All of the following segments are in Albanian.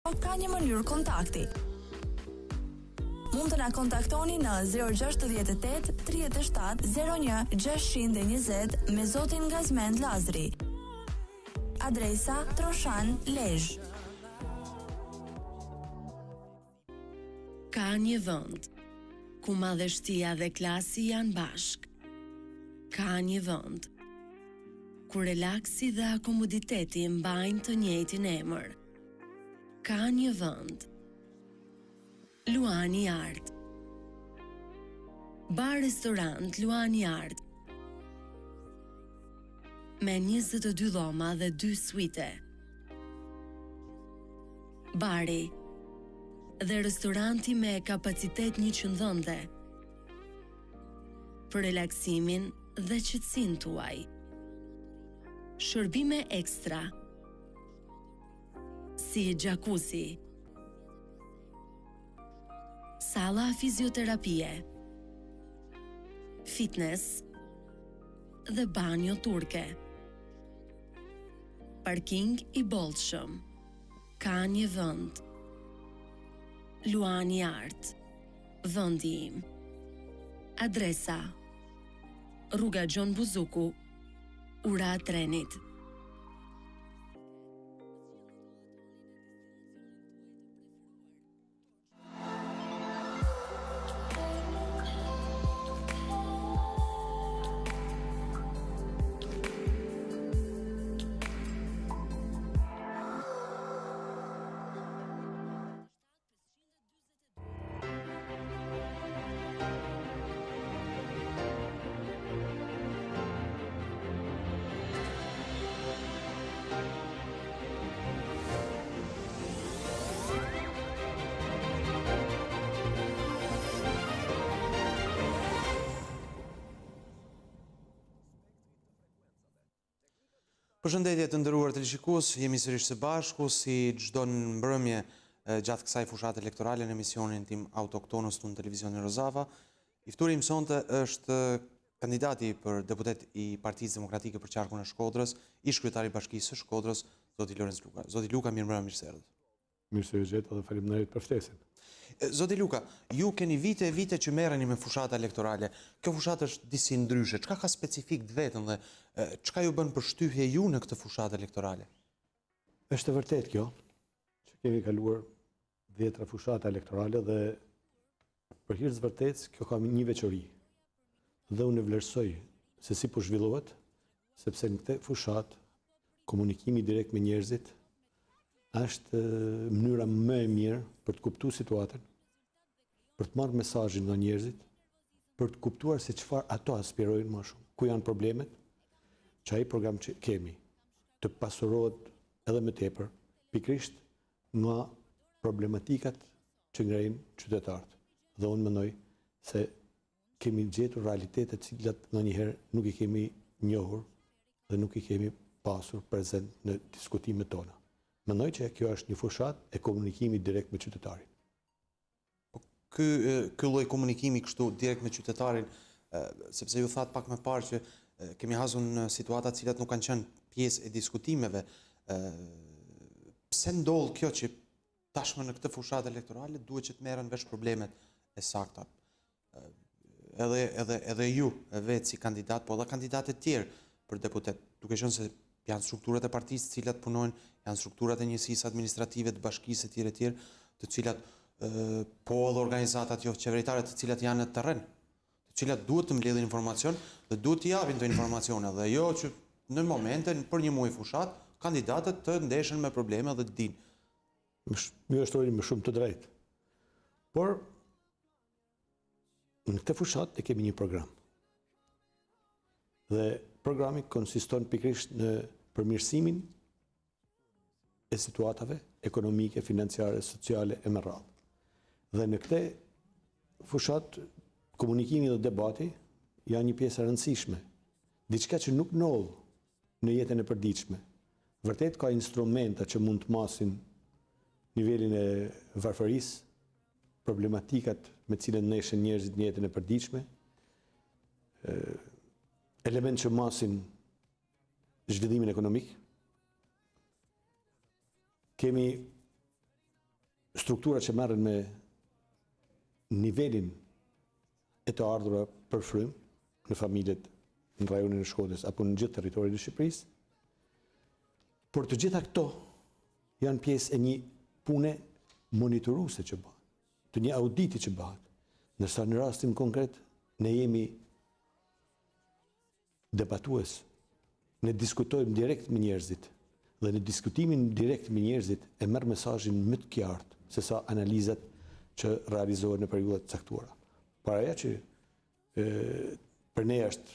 Ka një mënyrë kontakti. Mund të na kontaktoni në 068 37 01 620 me zotin Gazmend Lazri. Adresa Troshan Lezhë. Ka një vend ku madhështia dhe klasi janë bashk. Ka një vend ku relaksi dhe akomoditeti mbajnë të njëjtin emër. Ka një vend. Luani Art. Bar restorant Luani Art. Me 22 dhoma dhe 2 suite. Bari dhe restoranti me kapacitet 100 dhënde. Për relaksimin dhe qetësinë tuaj. Shërbime ekstra, si jacuzzi, sala fizioterapie, fitness dhe banjo turke. Parking i bollshëm. Ka një vend. Luani Art. Vendi im. Adresa: Rruga Gjon Buzuku, ura e trenit. Përshëndetje të nderuar teleshikues, jemi sërish së bashku si çdo mbrëmje gjatë kësaj fushate elektorale në emisionin tim Autochthonous në televizionin Rozava. I fturi im sonte është kandidati për deputet i Partisë Demokratike për qarkun e Shkodrës, ish kryetari i Bashkisë së Shkodrës, zoti Lorenc Luka. Zoti Luka, mirëmbrëma, mirë se erdhët. Mirë se u gjeta dhe faleminderit për ftesën. Zoti Luka, ju keni vite e vite që merreni me fushata elektorale. Kjo fushatë është disi ndryshe. Çka ka specifik të vetën dhe çka ju bën përshtypje ju në këtë fushatë elektorale? Është e vërtet kjo, që kemi kaluar 10 fushata elektorale dhe për hir të vërtetës kjo ka një veçori. Dhe unë vlerësoj se si po zhvillohet, sepse në këtë fushat komunikimi direkt me njerëzit është mënyra më e mirë për të kuptuar situatën, për të marrë mesazhin nga njerëzit, për të kuptuar se çfarë ato aspirojnë më shumë, ku janë problemet, që ai program që kemi të pasurohet edhe më tepër, pikërisht nga problematikat që ngrejnë qytetarët. Dhe unë mendoj se kemi gjetur realitete të cilat ndonjëherë nuk i kemi njohur dhe nuk i kemi pasur prezent në diskutimet tona. Mendoj që kjo është një fushat e komunikimit direkt me qytetarin. Ky lloj komunikimi kështu direkt me qytetarin, sepse ju thatë pak më parë që kemi hasur në situata të cilat nuk kanë qenë pjesë e diskutimeve. Pse ndodh kjo që tashmë në këtë fushatë elektorale duhet që të merren vesh problemet e sakta? Edhe ju vetë si kandidat, po edhe kandidatët tjerë për deputet, duke qenë se janë strukturat e partisë të cilat punojnë, janë strukturat e njësisë administrative të bashkisë e tjere, të cilat po edhe organizatat jo qeveritare të cilat janë në terren, të cilat duhet të mbledhin informacion dhe duhet të japin të informacione, dhe jo që në momente për një muaj fushat kandidatët të ndeshen me probleme dhe të dinë. Më është më shumë të drejtë. Por në këtë fushat e kemi një program. Dhe programi konsiston pikërisht në përmirësimin e situatave ekonomike, financiare, sociale e me radhë. Dhe në këtë fushat, komunikimi dhe debati janë një pjesë e rëndësishme. Diçka që nuk ndodh në jetën e përditshme. Vërtet ka instrumenta që mund të masin nivelin e varfërisë, problematikat me cilën neshin njerëzit në jetën e përditshme, element që masin zhvillimin ekonomik. Kemi struktura që merren me nivelin e të ardhurave për frym në familjet në rajonin e Shkodrës apo në gjithë territorin e Shqipërisë. Por të gjitha këto janë pjesë e një pune monitoruese që bëhet, të një auditi që bëhet. Ndërsa në rastin konkret ne jemi debatues, ne diskutojmë direkt me njerëzit dhe në diskutimin direkt me njerëzit e merr mesazhin më të qartë se sa analizat që realizohen në periudha të caktuara. Paraja që për ne është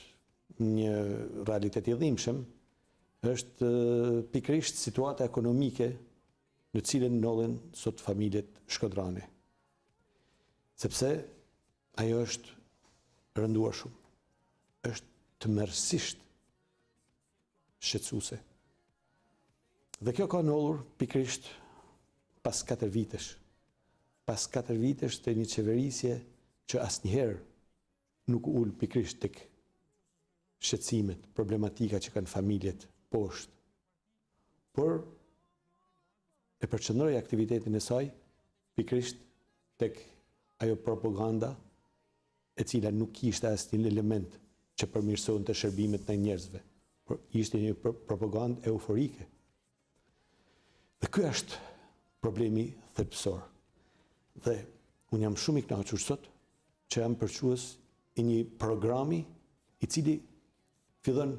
një realitet i dhimbshëm, është pikërisht situata ekonomike në cilën ndodhen sot familjet shkodrane. Sepse ajo është rënduar shumë. Është tmerrsisht shqetësuese. Dhe kjo ka ndodhur pikërisht pas 4 vitesh. Pas 4 vitesh të një qeverisje që asnjëherë nuk ul pikërisht tek shqetësimet, problematika që kanë familjet poshtë. Por e përqendroi aktivitetin e saj pikërisht tek ajo propaganda e cila nuk kishte asnjë element që përmirësonte shërbimet ndaj njerëzve, por ishte një propagandë euforike. Dhe ky është problemi thelbësor. Dhe unë jam shumë i kënaqur sot që jam përfaqësues i një programi i cili fillon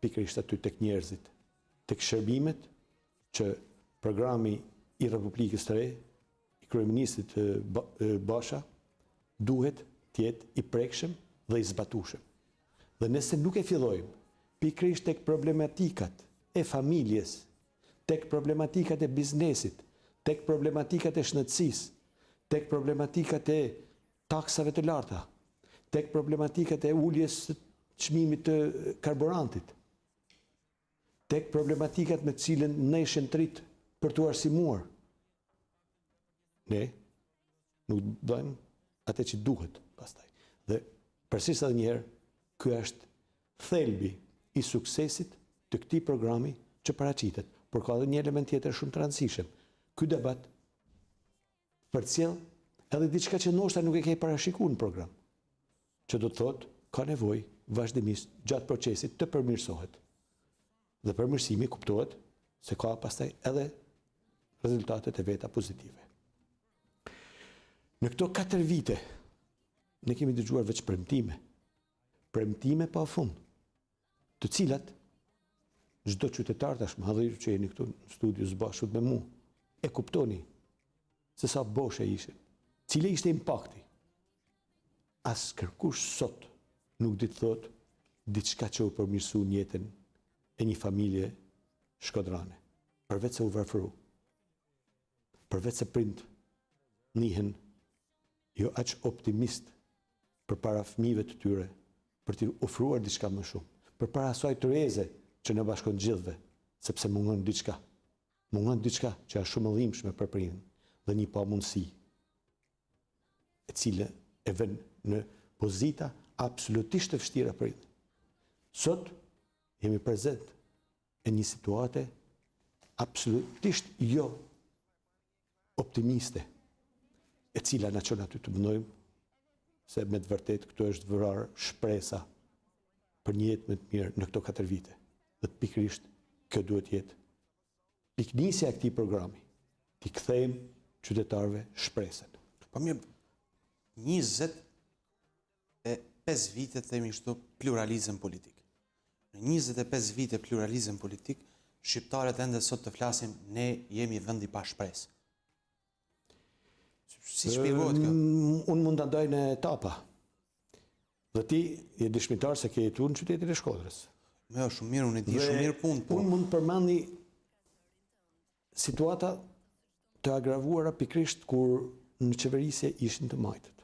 pikërisht aty tek njerëzit, tek shërbimet që programi i Republikës së Re, i kryeministit Basha, duhet të jetë i prekshëm dhe i zbatueshëm. Dhe nëse nuk e fillojmë pikërisht tek problematikat e familjes, tek problematikat e biznesit, tek problematikat e shëndetësisë, tek problematikat e taksave të larta, tek problematikat e uljes së çmimit të karburantit, tek problematikat me të cilën ne shëntrit për të arsimuar. Ne nuk bëjmë atë që duhet pastaj. Dhe përsëris edhe një herë, ky është thelbi i suksesit të këtij programi që paraqitet. Por ka edhe një element tjetër shumë të rëndësishëm. Ky debat përcjell edhe diçka që ndoshta nuk e ke parashikuar në program, që do të thotë ka nevojë vazhdimisht gjatë procesit të përmirësohet. Dhe përmirësimi kuptohet se ka pastaj edhe rezultatet e veta pozitive. Në këto 4 vite ne kemi dëgjuar veç premtime pafund, të cilat çdo qytetar tashmë, madje që jeni këtu në studio së bashku me mua, e kuptoni se sa boshe ishin, cili ishte impakti. As kërkush sot nuk di të thotë diçka që u përmirësu jetën e një familje shkodrane, përveç se u varfëru, përveç se prind njihen jo aq optimist përpara fëmijëve të tyre për t'i ofruar diçka më shumë, përpara asaj tëreze që na bashkon gjithëve, sepse mungon diçka që është shumë e dhimbshme për prindin dhe një pamundësi e cila e vën në pozita absolutisht të vështira për prindin. Sot jemi prezent e një situate absolutisht jo optimiste, e cila na çon aty të mendojmë se me të vërtet këtu është vrarë shpresa për një jetë më të mirë në këto 4 vite. Dhe pikërisht kjo duhet jetë piknisja e këtij programi, t'i kthejmë qytetarëve shpresën. Po mirë, 25 vite themi kështu pluralizëm politik. Në 25 vite pluralizëm politik, shqiptarët ende sot të flasim ne jemi vend i pa shpresë. Si shpjegohet kjo? Unë mund ta ndaj në etapa. Dhe ti je dëshmitar se ke jetuar në qytetin e Shkodrës. Jo, shumë mirë, unë e di shumë mirë punë. Unë mund të përmendi situata të agravuara pikërisht kur në qeverisje ishin të majtët.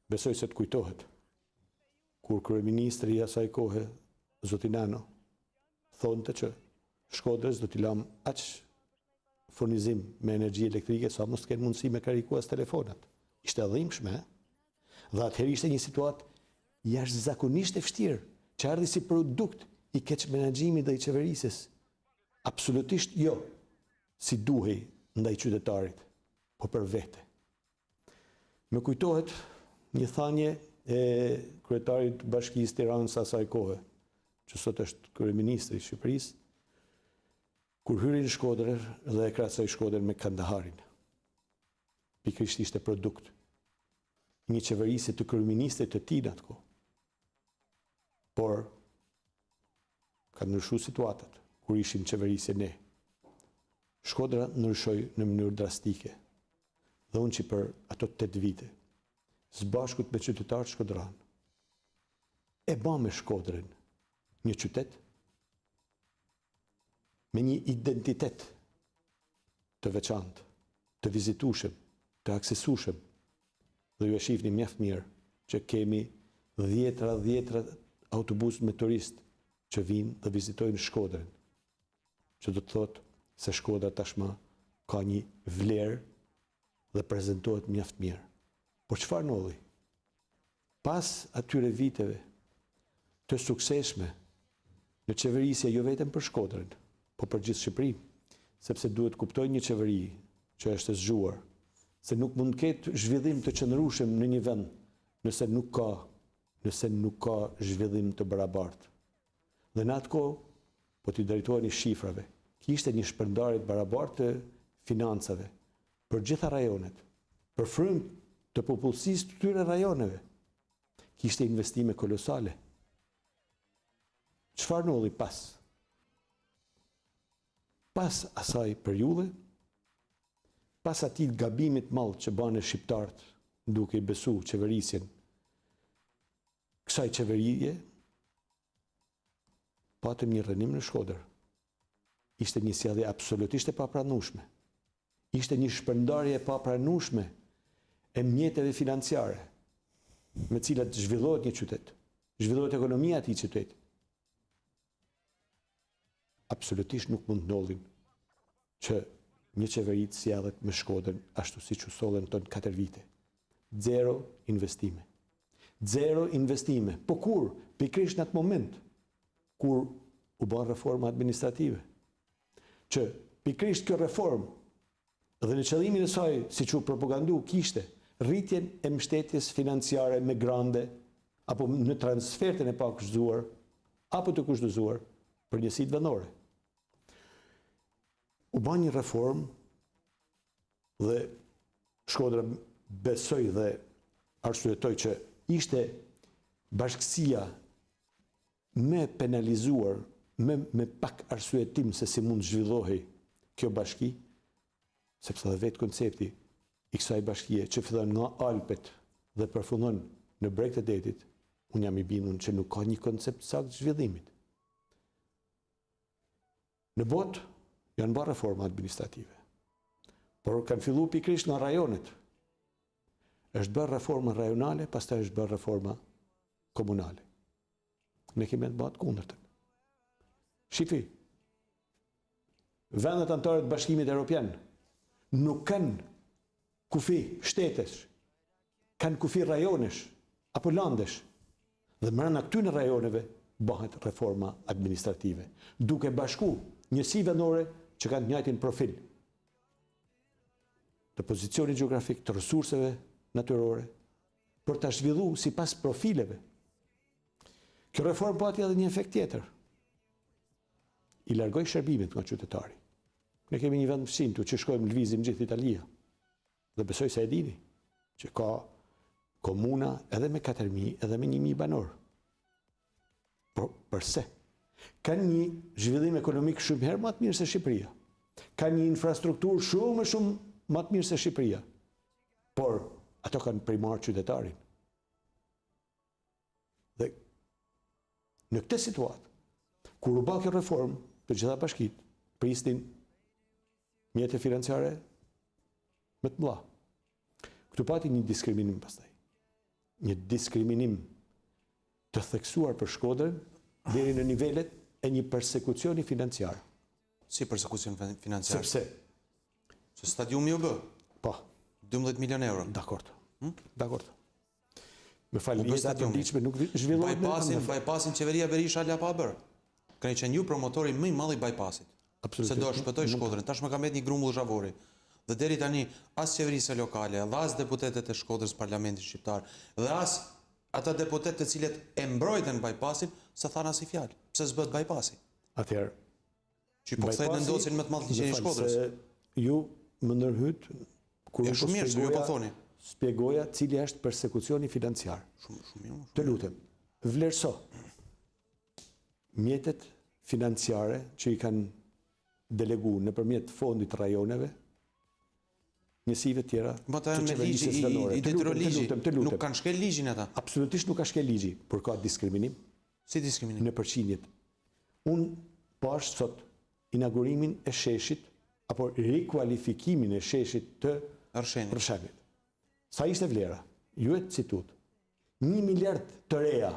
Besoj se të kujtohet. Kur kryeministri i asaj kohe, zoti Nano, thonte që Shkodrës do t'i lam aq furnizim me energji elektrike sa mos të kenë mundësi me karikuar telefonat. Ishte dhimbshme, dhe atëherë ishte një situatë jashtëzakonisht e vështirë, që ardhi si produkt i keq menaxhimit dhe i qeverisjes. Absolutisht jo. si duhej ndaj qytetarit, po për vete. Më kujtohet një thanje e kryetarit Bashkisë Tiranës asaj kohe, që sot është kryeministri i Shqipërisë, kur hyri në Shkodër dhe e krahasoi Shkodrën me Kandaharin. Pikërisht ishte produkt një qeverisje të kryeministrit të tij atko. Por ka ndryshuar situatat kur ishim qeverisje ne. Shkodra ndryshoi në mënyrë drastike. Dhe unë që për ato 8 vite, sbashkut me qytetarë shkodran, e ba me Shkodrën një qytet me një identitet të veçantë, të vizitueshëm, të aksesueshëm, dhe ju e shihni mjaft mirë që kemi dhjetra autobus me turistë që vinë dhe vizitojnë Shkodrën, që do të thotë se Shkodra tashmë ka një vlerë dhe prezentohet mjaft mirë. Por çfarë ndodhi? Pas atyre viteve të suksesshme në qeverisje jo vetëm për Shkodrën, po për gjithë Shqipërinë, sepse duhet kuptoj një qeveri që është e zgjuar, se nuk mund të ketë zhvillim të qëndrueshëm në një vend nëse nuk ka zhvillim të barabartë. Dhe në atë kohë, po t'i drejtoheni shifrave, kishte një shpërndarje të barabartë të financave për gjitha rajonet, për frymë të popullsisë të këtyre rajoneve. Kishte investime kolosale. Çfarë ndodhi pas? Pas asaj periudhe, pas atij gabimit madh që banë shqiptarët duke i besu qeverisjen kësaj qeverie, patëm një rënim në Shkodër. Ishte një sjellje absolutisht e papranueshme. Ishte një shpërndarje e papranueshme e mjeteve financiare, me cilat zhvillohet një qytet, zhvillohet ekonomia e atij qyteti. Absolutisht nuk mund ndodhin që një qeveri të sjellet me Shkodrën ashtu siç u sollën tonë 4 vite. Zero investime. Zero investime. Po kur? Pikërisht në atë moment kur u bën reforma administrative. Që pikërisht kjo reformë dhe në qëllimin e saj, siç u propagandu, kishte rritjen e mbështetjes financiare me grande apo në transfertën e pakushtzuar apo të kushtzuar për njësitë vendore. U bën një reformë dhe Shkodra besoi dhe arsyetoi që ishte bashkësia me penalizuar, me pak arsyetim se si mund zhvillohej kjo bashki, sepse dhe vetë koncepti i kësaj bashkie që fillon nga Alpet dhe përfundon në breg të detit, unë jam i bindur që nuk ka një koncept sakt zhvillimit. Në botë janë bërë reforma administrative, por kanë filluar pikërisht nga rajonet. Është bërë reforma rajonale, pastaj është bërë reforma komunale. Ne kemi të bëhet kundërtën. Shqipi, vendet anëtare të Bashkimit Evropian nuk kanë kufi shtetesh, kanë kufi rajonesh apo landesh. Dhe brenda këtyre rajoneve bëhet reforma administrative, duke bashku njësi vendore që kanë të njëjtin profil të pozicionit gjeografik, të resurseve natyrore, për ta zhvilluar sipas profileve. Kjo reformë pati edhe një efekt tjetër. I largoi shërbimet nga qytetari. Ne kemi një vend fshintu që shkojmë lëvizim gjithë Italia. Dhe besoj se e dini që ka komuna edhe me 4.000 edhe me 1.000 banor. Por përse? Kanë një zhvillim ekonomik shumë herë më të mirë se Shqipëria. Kanë një infrastrukturë shumë më të mirë se Shqipëria. Por ato kanë primar qytetarin. Dhe në këtë situatë, kur u bë kjo reformë të gjitha bashkitë, prisnin mjete financiare më të mëdha. Këtu pati një diskriminim pastaj. Një diskriminim të theksuar për Shkodrën deri në nivelet e një persekucioni financiar. Si persekucion financiar? Sepse se stadiumi u bë. Po, 12 milion euro. Dakord. Dakord. Me falë jeta të ndihshme nuk zhvillohet bypassin qeveria Berisha la pa bër. Kanë qenë ju promotori më i madh i bypassit. Se do shpëtoj Shkodrën, tash më ka mbet një grumbull zhavori. Dhe deri tani as qeverisja lokale, dhe as deputetet e Shkodrës Parlamentit Shqiptar, dhe as ata deputet të cilët e mbrojtën bypassin, se thanë as i fjalë. Pse s'bët bypassi? Atëherë, që po kthehet në ndosjen më të madh liçeni i Shkodrës. Ju më ndërhyt kur shumë mirë se ju po thoni. Spjegoja cili është persekucioni financiar. Shumë mirë. Të lutem, vlerëso mjetet financiare që i kanë delegu nëpërmjet fondit rajoneve, njësive tjera të qeverisë vendore. I detyron ligji, nuk kanë shkel ligjin ata. Absolutisht nuk ka shkel ligji, por ka diskriminim. Si diskriminim? Në përqindjet. Unë pash sot inaugurimin e sheshit, apo rikualifikimin e sheshit të Rrshenit. Sa ishte vlera? Ju e citut. 1 miliard të reja.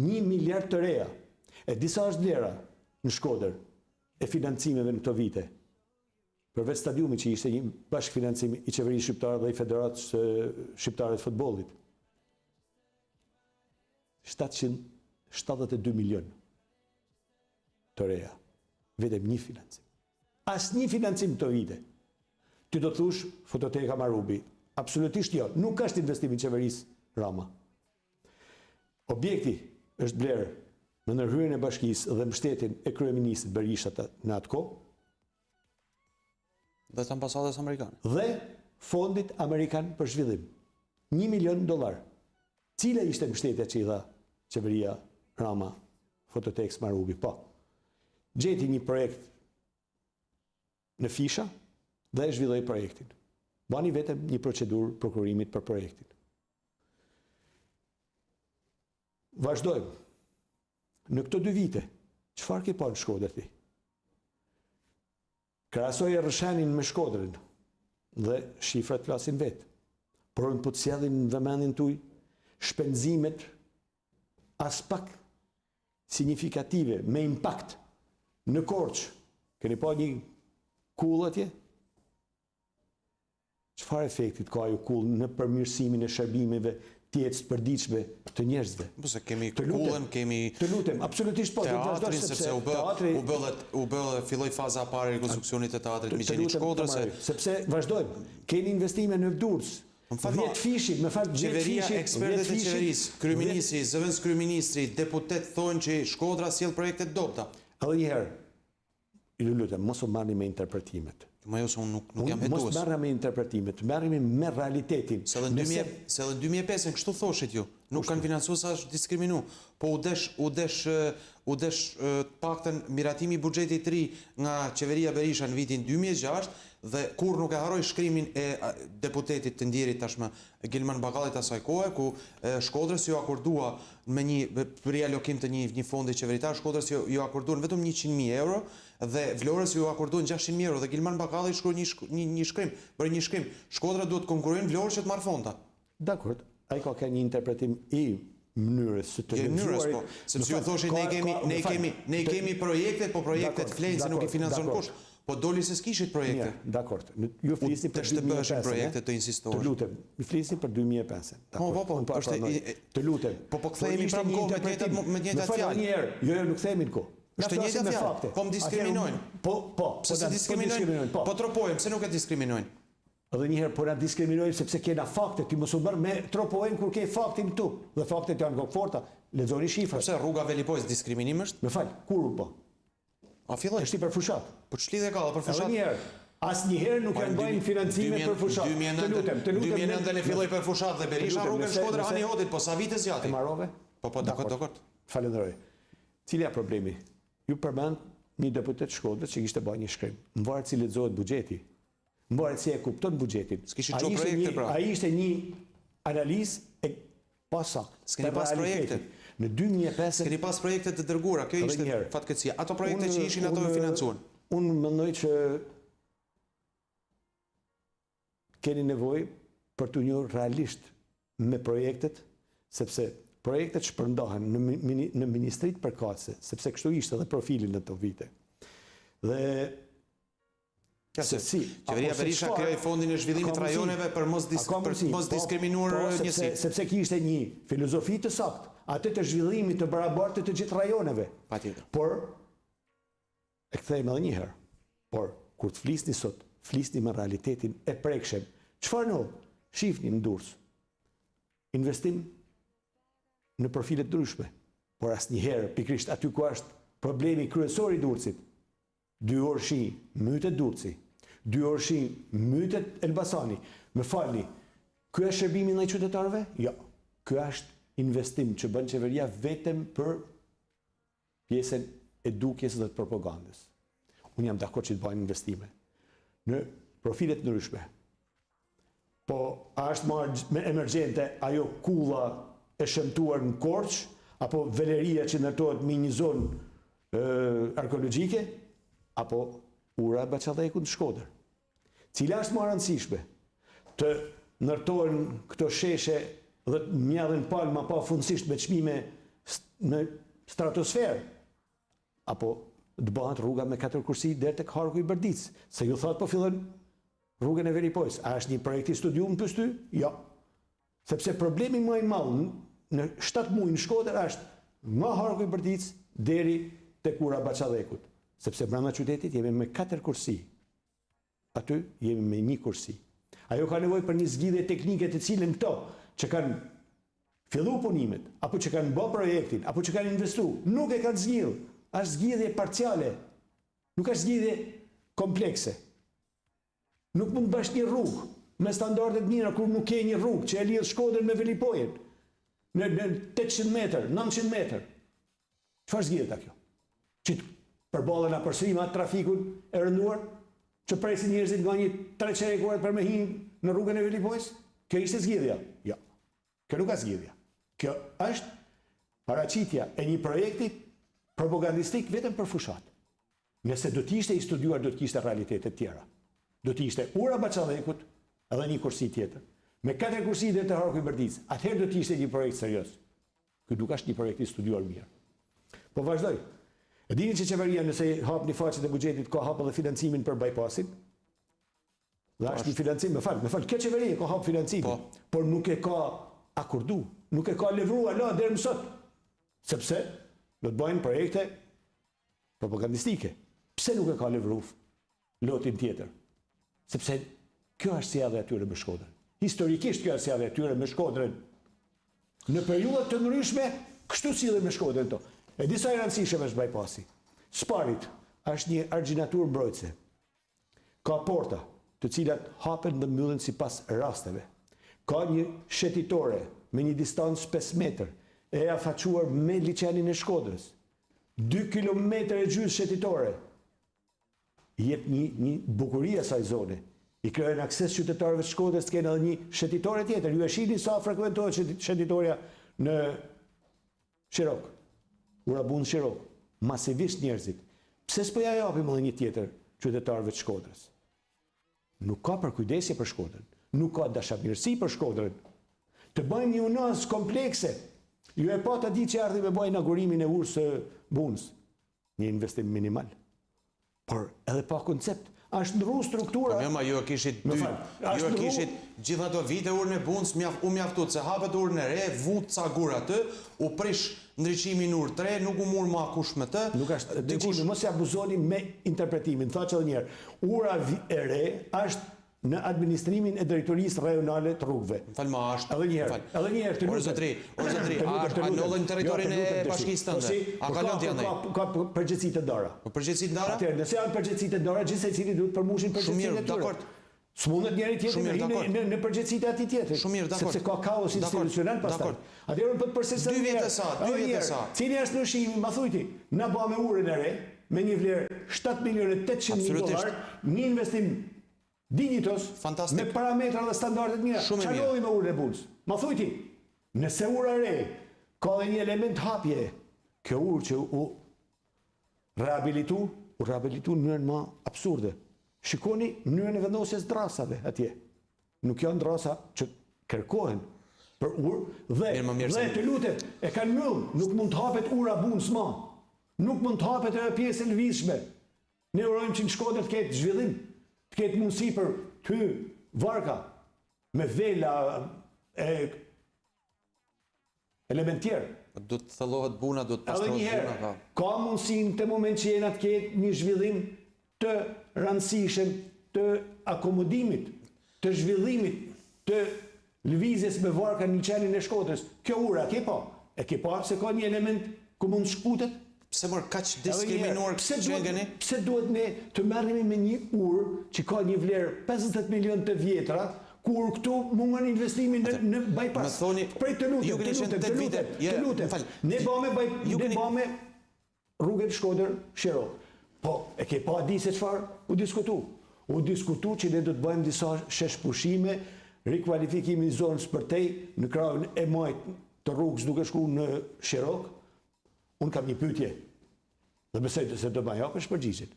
1 miliard të reja. E disa është vlera në Shkodër e financimeve në këto vite. Përveç stadiumi që ishte një bashkëfinancim i qeverisë shqiptare dhe i Federatës Shqiptare të Futbollit. 772 milion të reja. Vetëm një financim. As një financim të vite. Ty do të thush fototeka Marubi. Absolutisht jo. Nuk është investimi i qeverisë Rama. Objekti është blerë në ndërhyrjen e bashkisë dhe mbështetjen e kryeministit Berisha në atë kohë. Dhe të ambasadës amerikane. Dhe fondit amerikan për zhvillim. $1 milion. Cila ishte mbështetja që i dha qeveria Rama Fototekës Marubi? Po. Gjeti një projekt në fisha dhe e zhvilloi projektin. Bani vetëm një procedurë prokurimit për projektin. Vazhdojmë. Në këto 2 vite, çfarë ke pa në Shkodër ti? Krahasoje Rrshenin me Shkodrën dhe shifrat flasin vetë. Por unë po të sjellin në vëmendjen tuaj shpenzimet as pak signifikative me impakt në Korçë. Keni pa një kull atje? Çfarë efektit ka ajo kull në përmirësimin e shërbimeve tjetës përditshme të njerëzve? Po se kemi kullën, kemi Të lutem, absolutisht po. teatrin, sepse u bë filloi faza e parë e rekonstruksionit të teatrit Miqeni Shkodrës. Sepse vazhdojmë. Keni investime në Durrës. 10 fishin, me fal qeveria, ekspertët e qeverisë, kryeministri, zëvendës kryeministri, deputet thonë që Shkodra sjell projekte të dobta. Edhe një herë, ju lutem, mos u marrni me interpretimet. Ma jo se unë nuk jam hetues. Mos marrni me interpretimet, marrni me realitetin. Se edhe në 2005 kështu thoshit ju, nuk kanë financuar sa është diskriminu, po u desh paktën miratimi i buxhetit të ri nga qeveria Berisha në vitin 2006 dhe kur nuk e harroj shkrimin e deputetit të ndjerit tashmë Gilman Bakallit asaj kohe, ku Shkodrës ju akordua me një rialokim të një fondi qeveritar, Shkodrës ju akorduan vetëm 100.000 euro dhe Vlorës ju akorduan 600.000 euro dhe Gilman Bakalli shkroi një shkrim, për një shkrim. Shkodra duhet konkurrojnë Vlorës që të marrë fonda. Dakor, ai ka një interpretim i mënyrës së të lexuarit. Po, sepse ju thoshin ne kemi projekte, po projektet flenë se nuk i financon kusht. Po doli se s'kishit projekte. Dakor. Ju flisni për 2005 projekte të insistohesh. Të lutem, ju flisni për 2005. Po, të lutem. Po kthehemi pranë kohë me të njëjtat fjalë. Jo, nuk themi kohë. Është një njëjta fjalë. Po më diskriminojnë. Po. Pse se diskriminojnë? Po tropojmë, pse nuk e diskriminojnë? Edhe një herë po na diskriminojnë sepse kena fakte, ti mos u bër me tropojnë kur ke faktin këtu. Dhe faktet janë forta. Lexoni shifrat. Pse rruga Velipojës diskriminim është? Më fal, kur po? A filloi? Është për fushat. Po ç'lidhje ka për fushat? Edhe një herë, asnjëherë nuk janë bëjnë financime për fushat. Të lutem. 2009 filloi për fushat dhe Berisha rrugën Shkodra hani hotit, po sa vite zgjati? E marrove? Po, dakor. Falenderoj. Cili është problemi? Ju përmend një deputet Shkodrës që kishte bërë një shkrim. Mvaret si lexohet buxheti. Mvaret si e kupton buxhetin. S'kishin ço projekte pra. Ai ishte një analizë e pasaktë. S'keni pas projekte. Në 2005 s'keni pas projekte të dërguara. Kjo ishte fatkeqësia. Ato projekte që ishin ato e financuan. Unë mendoj që keni nevojë për të njohur realisht me projektet, sepse projektet shpërndahen në ministritë përkatëse, sepse kështu ishte edhe profili në ato vite. Dhe qeveria Berisha krijoi fondin e zhvillimit rajoneve për mos diskriminuar njësitë. Sepse kishte një filozofi të saktë, atë të zhvillimit të barabartë të gjithë rajoneve. Patjetër. Por E kthejmë edhe një herë. Por, kur të flisni sot, flisni me realitetin e prekshëm. Çfarë ndodh? Shifni në Durrës. Investim në profilet ndryshme. Por asnjëherë, pikrisht aty ku është problemi kryesor i Durrësit, 2 orë shi mytet Durrësi, 2 orë shi mytet Elbasani. Më falni, ky është shërbimi ndaj qytetarëve? Jo. Ky është investim që bën qeveria vetëm për pjesën e edukjes dhe të propagandës. Unë jam dakord që të bëjnë investime në profilet ndryshme. Po, a është më emergjente ajo kulla e shëmtuar në Korçë, apo veleria që ndërtohet me një zonë arkeologjike, apo ura e Baçallekut në Shkodër. Cila është më e rëndësishme? Të ndërtohen këto sheshe dhe të mjadhen palma pa fundësisht me çmime në stratosferë, apo të bëhet rruga me 4 kursi deri tek Harku i Bërdic, se ju thot po fillon rrugën e Veripojës. A është një projekt i studium pyes ty? Jo. Sepse problemi më i madh në 7 muaj në Shkodër është nga Harku i Bërdic deri tek ura e Baçallekut, sepse brenda qytetit jemi me 4 kursi. Aty jemi me 1 kursi. Ajo ka nevojë për një zgjidhje teknike të cilën këto që kanë fillu punimet, apo që kanë bërë projektin, apo që kanë investuar, nuk e kanë zgjidhur. Është zgjidhje parciale, nuk është zgjidhje komplekse. Nuk mund të bësh një rrugë me standarde të mira kur nuk ke një rrugë që e lidh Shkodrën me Velipojën në 800 metër, 900 metër. Çfarë zgjidhet kjo? Që përballen përsëri me trafikun e rënduar, që presin njerëzit nga një 3 çerekuar për me hinë në rrugën e Velipojës? Kjo ishte zgjidhja? Jo. Kjo nuk është zgjidhja. Kjo është paraqitja e një projekti propagandistik vetëm për fushat. Nëse do të ishte i studiuar, do të kishte realitete të tjera. Do të ishte ura Baçallekut, edhe një kursi tjetër, me 4 kursi deri te Harku i Bërdic. Atëherë do të ishte një projekt serioz. Ky nuk është një projekt i studiuar mirë. Po vazhdoj. E dini që qeveria nëse hap një faqe të buxhetit ka hap edhe financimin për bypassin? Dhe është një financim, më fal, kjo qeveri ka hap financimin, por nuk e ka akordu, nuk e ka levruar deri më sot. Sepse do të bëjnë projekte propagandistike. Pse nuk e ka levruar lotin tjetër? Sepse kjo është sjellja e tyre me Shkodrën. Historikisht kjo është sjellja e tyre me Shkodrën. Në periudha të ndryshme, kështu sillen me Shkodrën to. E disa e rëndësishme është bypassi. Sparit është një argjinatur mbrojtëse. Ka porta, të cilat hapen dhe mbyllen sipas rasteve. Ka një shetitore me një distancë 5 metër, e afaquar me liçenin e Shkodrës. 2 kilometra e gjysmë shetitore. Jep një bukuri asaj zone. I krijon akses qytetarëve të Shkodrës të kenë edhe një shetitore tjetër. Ju e shihni sa frekuentohet shetitoria në Qershor. Urabun Qershor. Masivisht njerëzit. Pse s'po ja japim edhe një tjetër qytetarëve të Shkodrës? Nuk ka përkujdesje për Shkodrën. Nuk ka dashamirësi për Shkodrën. Të bëjmë një unaz komplekse. Ju e pa të di që ardhi me bëj inaugurimin e urës së Bunës. Një investim minimal. Por edhe pa koncept. Është ndrru struktura. Po ju e kishit ju e kishit gjitha ato vite urën e Bunës, u mjaftut se hapet urën e re, vut ca gur aty, u prish ndriçimin urë 3, nuk u mur më akush me të. Nuk është ndriçimi, mos e abuzoni me interpretimin. Thaç edhe një herë, ura e re është në administrimin e drejtorisë rajonale të rrugëve. Falma është. Edhe një herë, të lutem. A ndodhen në territorin e bashkisë tënde? A ka lënë janë? Ka përgjegjësi të ndara. Po përgjegjësi të ndara? Atëherë, nëse janë përgjegjësi të ndara, gjithsecili duhet përmbushin përgjegjësitë e tyre. Dakor. S'mundet njëri tjetri në përgjegjësitë e atij tjetrit. Shumë mirë, dakor. Sepse ka kaos institucional pastaj. Atëherë po të përsërisë. 2 vjet e sa. Cili është ndryshimi, ma thujti? Na bë me urën e re, me një vlerë 7 milionë 800 mijë dollar, një investim dinjitos, me parametra dhe standardet mira. Çfarë ndodhi me urën e Bunës? Ma thujti, nëse ura e re ka dhe një element hapje, kjo urë që u rehabilitu në mënyrën më absurde. Shikoni mënyrën e vendosjes drasave atje. Nuk janë drasa që kërkohen për urë dhe të lutem, e kanë mbyllur, nuk mund të hapet ura Bunës më. Nuk mund të hapet edhe pjesë e lëvizshme. Ne urojmë që në Shkodër të ketë zhvillim, të ketë mundësi për ty varka me vela e element tjerë. Do të thellohet buna, do të Edhe pastrohet njëherë, buna, ka mundësin të moment që jena të ketë një zhvillim të rëndësishëm të akomodimit, të zhvillimit, të lëvizjes me varka në liçenin e Shkodrës. Kjo ura, e ke pa se ka një element ku mund shkutet? Pse mërë kaq diskriminuar Schengeni? Pse duhet ne të merremi me një urë që ka një vlerë 50 milion të vjetra, kur këtu mungën investimin në bypass. Prej të lutem. Ne bëme rrugën Shkodër-Qershor. Po, e ke pa di se çfarë u diskutu? U diskutu që ne do të bëjmë disa sheshpushime, rikualifikimi i zonës përtej në krahun e majt të rrugës duke shku në Qershor. Unë kam një pyetje, dhe besoj se do ma japësh përgjigjen.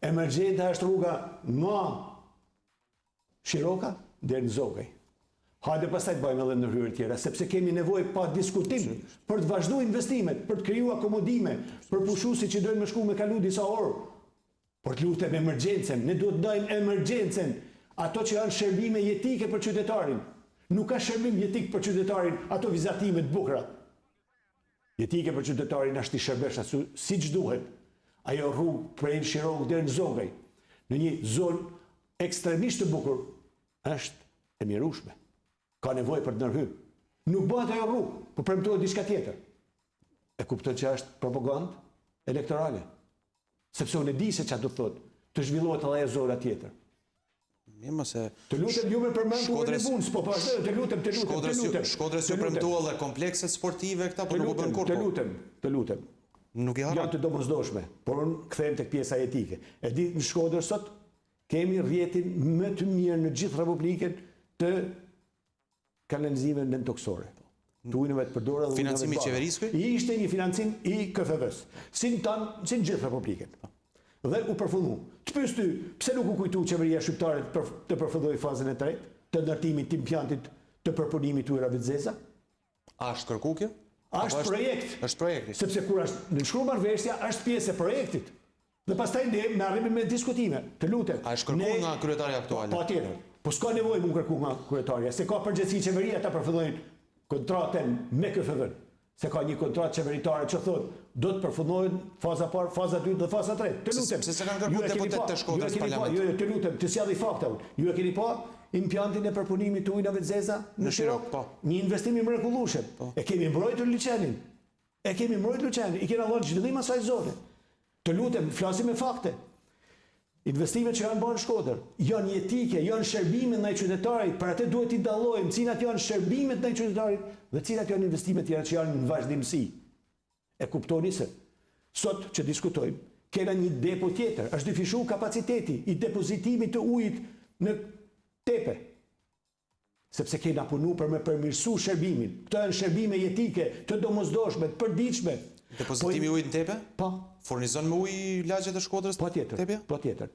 Emergjenta është rruga nga Qershoka deri në Zogaj. Hajde pastaj të bëjmë edhe ndërhyrje tjera, sepse kemi nevojë pa diskutim për të vazhduar investimet, për të krijuar akomodime, për pushuesit që dojnë me shku me kalu disa orë. Por të lutem emergjencën, ne duhet ndajmë emergjencën, ato që janë shërbime jetike për qytetarin. Nuk ka shërbim jetik për qytetarin ato vizatime të bukura. Jetike për qytetarin është i shërbesh ashtu siç duhet. Ajo rrugë prej Qershor deri në Zogaj, në një zonë ekstremisht të bukur, është e mjerueshme. Ka nevojë për të ndërhyrë. Nuk bëhet ajo rrugë, por premtohet diçka tjetër. E kupton që është propagandë elektorale. Sepse unë e di se çfarë do thotë, të zhvillohet edhe ajo zona tjetër. Të lutem ju me përmend urën e bunës, po pastaj të lutem. Shkodrës ju premtua edhe komplekset sportive këta, po nuk u bën kurrë. Të lutem. Nuk i harron. Janë të domosdoshme, por unë kthehem tek pjesa etike. E di në Shkodër sot kemi rrjetin më të mirë në gjithë Republikën të kanalizimeve nëntoksore. Të ujëve të përdorura dhe financimi i qeverisë? Ishte një financim i KFV-s, si në gjithë Republikën. Dhe u përfundu. Të pyes ty, pse nuk u kujtu qeveria shqiptare të përfundojë fazën e tretë të ndërtimit të implantit të përpunimit të ujërave të zeza? A është kërku kjo? Është projekt. Është projekti. Sepse kur është nënshkruar marrëveshja, është pjesë e projektit. Dhe pastaj ne merremi me diskutime. Të lutem. A është kërku nga kryetari aktual? Patjetër. Po s'ka nevojë më kërku nga kryetaria, se ka përgjegjësi qeveria ta përfundojnë kontratën me KFV-n. Se ka një kontratë qeveritare që thotë do të përfundohen faza parë, faza 2 dhe faza 3. Të lutem. Se kanë kërkuar deputet të Shkodrës parlament. Jo, të lutem, të sjalli fakte unë. Ju e keni pa implantin e përpunimit të ujëve të zeza në Qershor? Po. Një investim i mrekullueshëm. E kemi mbrojtur liçenin. I kena dhënë zhvillim asaj zone. Të lutem, flasim me fakte. Investimet që janë bërë në Shkodër janë jetike, janë shërbime ndaj qytetarit, për atë duhet i dallojmë cilat janë shërbimet ndaj qytetarit dhe cilat janë investimet tjera që janë në vazhdimsi. E kuptoni se sot që diskutojmë, kena një depo tjetër, është dyfishu kapaciteti i depozitimit të ujit në tepe. Sepse kena punu për me përmirësu shërbimin. Këto janë shërbime jetike, të domosdoshme, të përditshme. Depozitimi ujit në tepe? Po. Furnizon me ujë lagjet e Shkodrës? Po tjetër.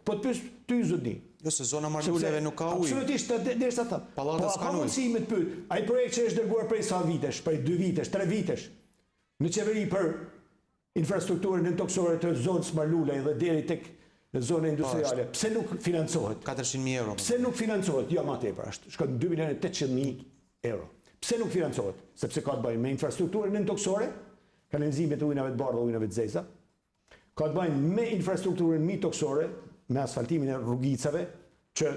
Po të pyes ty zotni. Jo se zona Marluleve nuk ka ujë. Absolutisht, derisa ta. Pallatet s'kan ujë. Si me të pyet, ai projekt që është dërguar prej sa vitesh, prej 2 vitesh, 3 vitesh, në qeveri për infrastrukturën nëntoksore të zonës Marlule dhe deri tek zona industriale, pse nuk financohet? 400.000 euro. Pse nuk financohet? Jo, më tepër, shkon 2.800.000 euro. Pse nuk financohet? Sepse ka të bëjë me infrastrukturën nëntoksore, kanalizimet të ujëve të bardhë dhe ujëve të zeza, ka të bëjnë me infrastrukturën mitoksore, me asfaltimin e rrugicave, që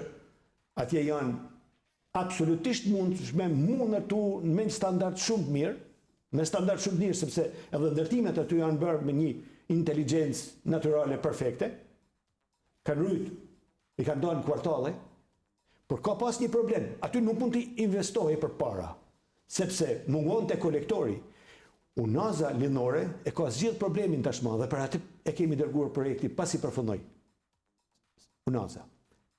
atje janë absolutisht mundshme ndërtu me një standard shumë të mirë, sepse edhe ndërtimet aty janë bërë me një inteligjencë natyrale perfekte, kanë rrit, i kanë dalë në kvartale, por ka pas një problem, aty nuk mund të investohej për para, sepse mungon të kolektori. Unaza linore e ka zgjidhur problemin tashmë dhe për atë e kemi dërguar projekti pasi përfundoi. Unaza.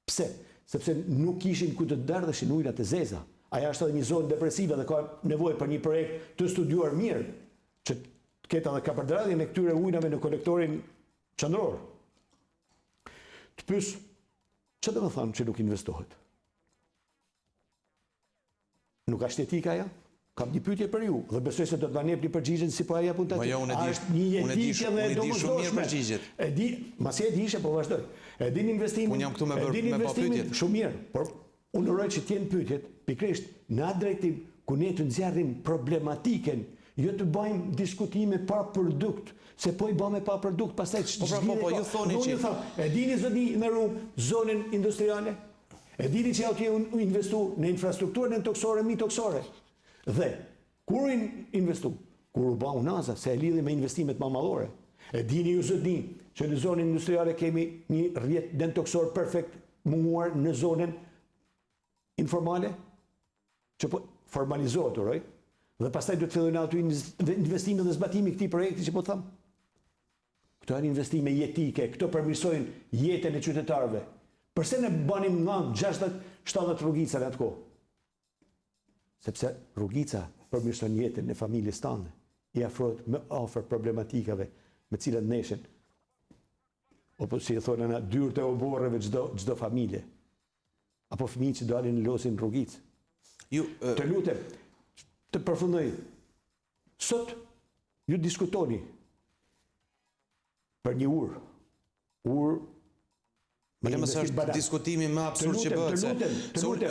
Pse? Sepse nuk kishin ku të derdheshin ujërat e zeza. Aja është edhe një zonë depresive dhe ka nevojë për një projekt të studiuar mirë, që të ketë edhe kapardradhjen e këtyre ujëve në kolektorin qendror. Të pyes, çfarë do të thonë që nuk investohet? Nuk është etika ajo? Kam një pyetje për ju, dhe besoj se do të më jepni përgjigjen si po ajo apo ta. Është një etike dhe domosdoshme. E di, masi e di ishe, po vazhdoj. E din investimin. Unë jam këtu me pyetje. Shumë mirë, por unë uroj që të jenë pyetjet pikërisht në atë drejtim ku ne të nxjerrim problematiken Jo të bëjmë diskutime pa produkt, se po i bëjmë pa produkt, pastaj Po, ju thoni që... E dini zoti në rrugë zonën industriale? E dini që aty u investu në infrastrukturën toksore, mi toksore. Dhe, kur u investu? Kur u bau naza, se e lidhi me investimet mamallore. E dini ju zoti që në zonën industriale kemi një rrjet dentoksor perfekt munguar në zonën informale, që po formalizohet, uroj, dhe pastaj do të fillojnë aty investime dhe zbatimi këtij projekti që po them. Këto janë investime jetike, këto përmirësojnë jetën e qytetarëve. Përse ne banim nga 60-70 rrugica në atë kohë? Sepse rrugica përmirëson jetën e familjes tande, i afrohet më afër problematikave me cilat neshin, apo si e thonë ana dyrët e oborreve çdo familje, apo fëmijë që dalin losin rrugicë. Të lutem, të përfundoj. Sot ju diskutoni për një urë. Më le mësë është diskutimi më absurd që bëhet.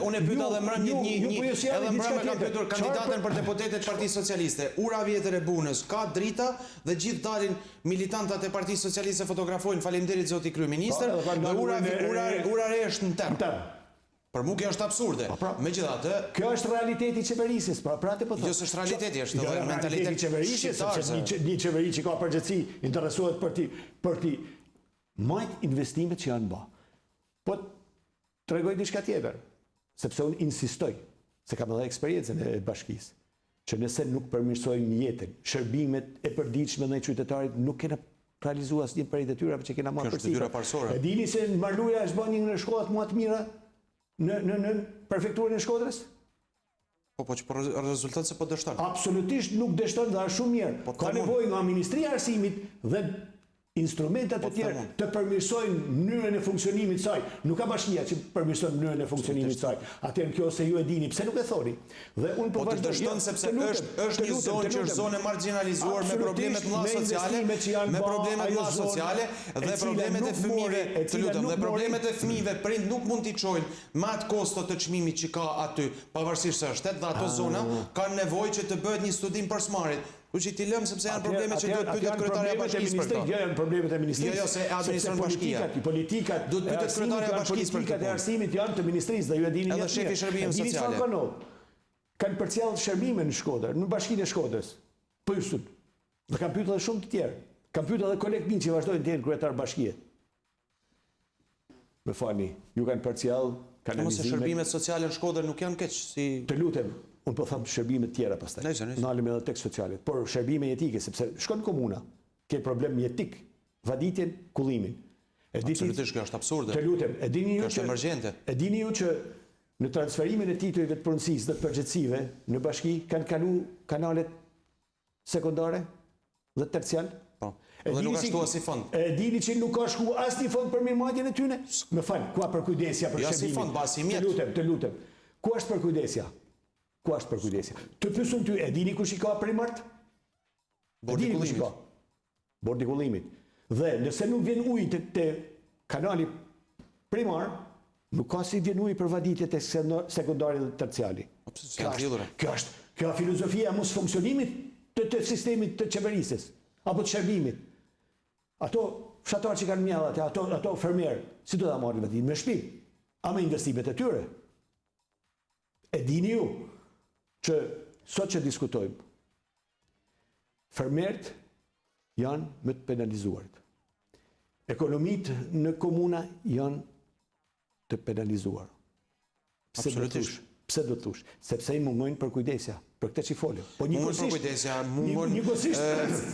Unë e pyeta dhe mbrëm edhe mbrëm e kam pyetur kandidatën për deputetet Partisë Socialiste. Ura vjetër e Bunës, ka drita dhe gjithë dalin militantat e Partisë Socialiste fotografojnë, faleminderit zoti kryeministër, dhe ura re është në tem. Për mu kjo është absurde. Megjithatë, kjo është realiteti i qeverisjes, pra atë po thotë. Jo, s'është realiteti, është edhe mentaliteti qeverisjes, sepse një qeveri që ka përgjegjësi interesohet për ti majt investimet që janë bë. Po tregoj diçka tjetër, sepse unë insistoj, se kam edhe eksperiencën e bashkisë, që nëse nuk përmirësojmë jetën, shërbimet e përditshme ndaj qytetarit nuk kena realizuar asnjë prej detyrave që kena marrë përsipër. Kjo është detyra parsorë. E dini se Marluja është bën një nga shkollat më të mira në prefekturën e Shkodrës? Po që për rezultat se po dështon. Absolutisht nuk dështon dhe është shumë mirë. Ka nevojë nga Ministria e Arsimit dhe instrumentat e tjerë të përmirësojnë mënyrën e funksionimit saj. Nuk ka bashkia që përmirëson mënyrën e funksionimit saj. Atëherë kjo se ju e dini, pse nuk e thoni? Dhe unë po të dështon sepse është një zonë që është zonë marginalizuar me probleme të mëdha sociale, me probleme të mëdha sociale dhe problemet e fëmijëve, të lutem, dhe problemet e fëmijëve prind nuk mund t'i çojnë me atë kosto të çmimit që ka aty, pavarësisht se është dhe ato zona kanë nevojë që të bëhet një studim përsëmarit. Që ti lëm sepse janë problemet që duhet pyetet kryetaria e bashkisë për to. Jo, janë problemet e ministrisë. Jo, se administron bashkia. Politikat duhet pyetet kryetaria e bashkisë për to. Politikat e arsimit janë të ministrisë dhe ju e dini edhe shefi i shërbimeve sociale. Kanë përcjell shërbime në Shkodër, në bashkinë e Shkodrës. Po ju sut. Dhe kanë pyetur edhe shumë të tjerë. Kanë pyetur edhe kolegë miq që vazhdojnë të jenë kryetar bashkie. Me fani, ju kanë përcjell kanalizimet. Mos shërbimet sociale në Shkodër nuk janë keq si të lutem. Unë po tham shërbime tjera pastaj. Nalim edhe tek socialet, por shërbime jetike, sepse shkon komuna, ke problem jetik, vaditjen, kullimin. Absolutisht kjo është absurde. Të lutem, e dini ju është emergjente. E dini ju që në transferimin e titujve të punësisë dhe të përgjegjësive në bashki kanë kalu kanalet sekondare dhe tercial. Po. Dhe nuk ka shkuar si fond. E dini që nuk ka shkuar asnjë fond për mirëmarrjen e tyre? Më fal, ku për kujdesja për shërbimin? Jo si fond, basi mjet. Të lutem. Ku është për kujdesja? Ku është për kujdesja? Të pyesum ty, e dini kush i ka primart? Bordi i kullimit. Bordi i kullimit. Dhe nëse nuk vjen ujë te kanali primar, nuk ka si vjen ujë për vaditjet e sekondare dhe terciali. Kjo është filozofia e mos funksionimit të sistemit të qeverisjes apo të shërbimit. Ato fshatarë që kanë mjell ato fermerë, si do ta marrin vaditjen me shtëpi? A me investimet e tyre? E dini ju që sot që diskutojmë, fermerët janë më të penalizuarit. Ekonomitë në komuna janë të penalizuar. Absolutisht. Pse do të thush? Sepse i mungojnë për kujdesja, për këtë që folë. Po mungojnë për kujdesja, mungojnë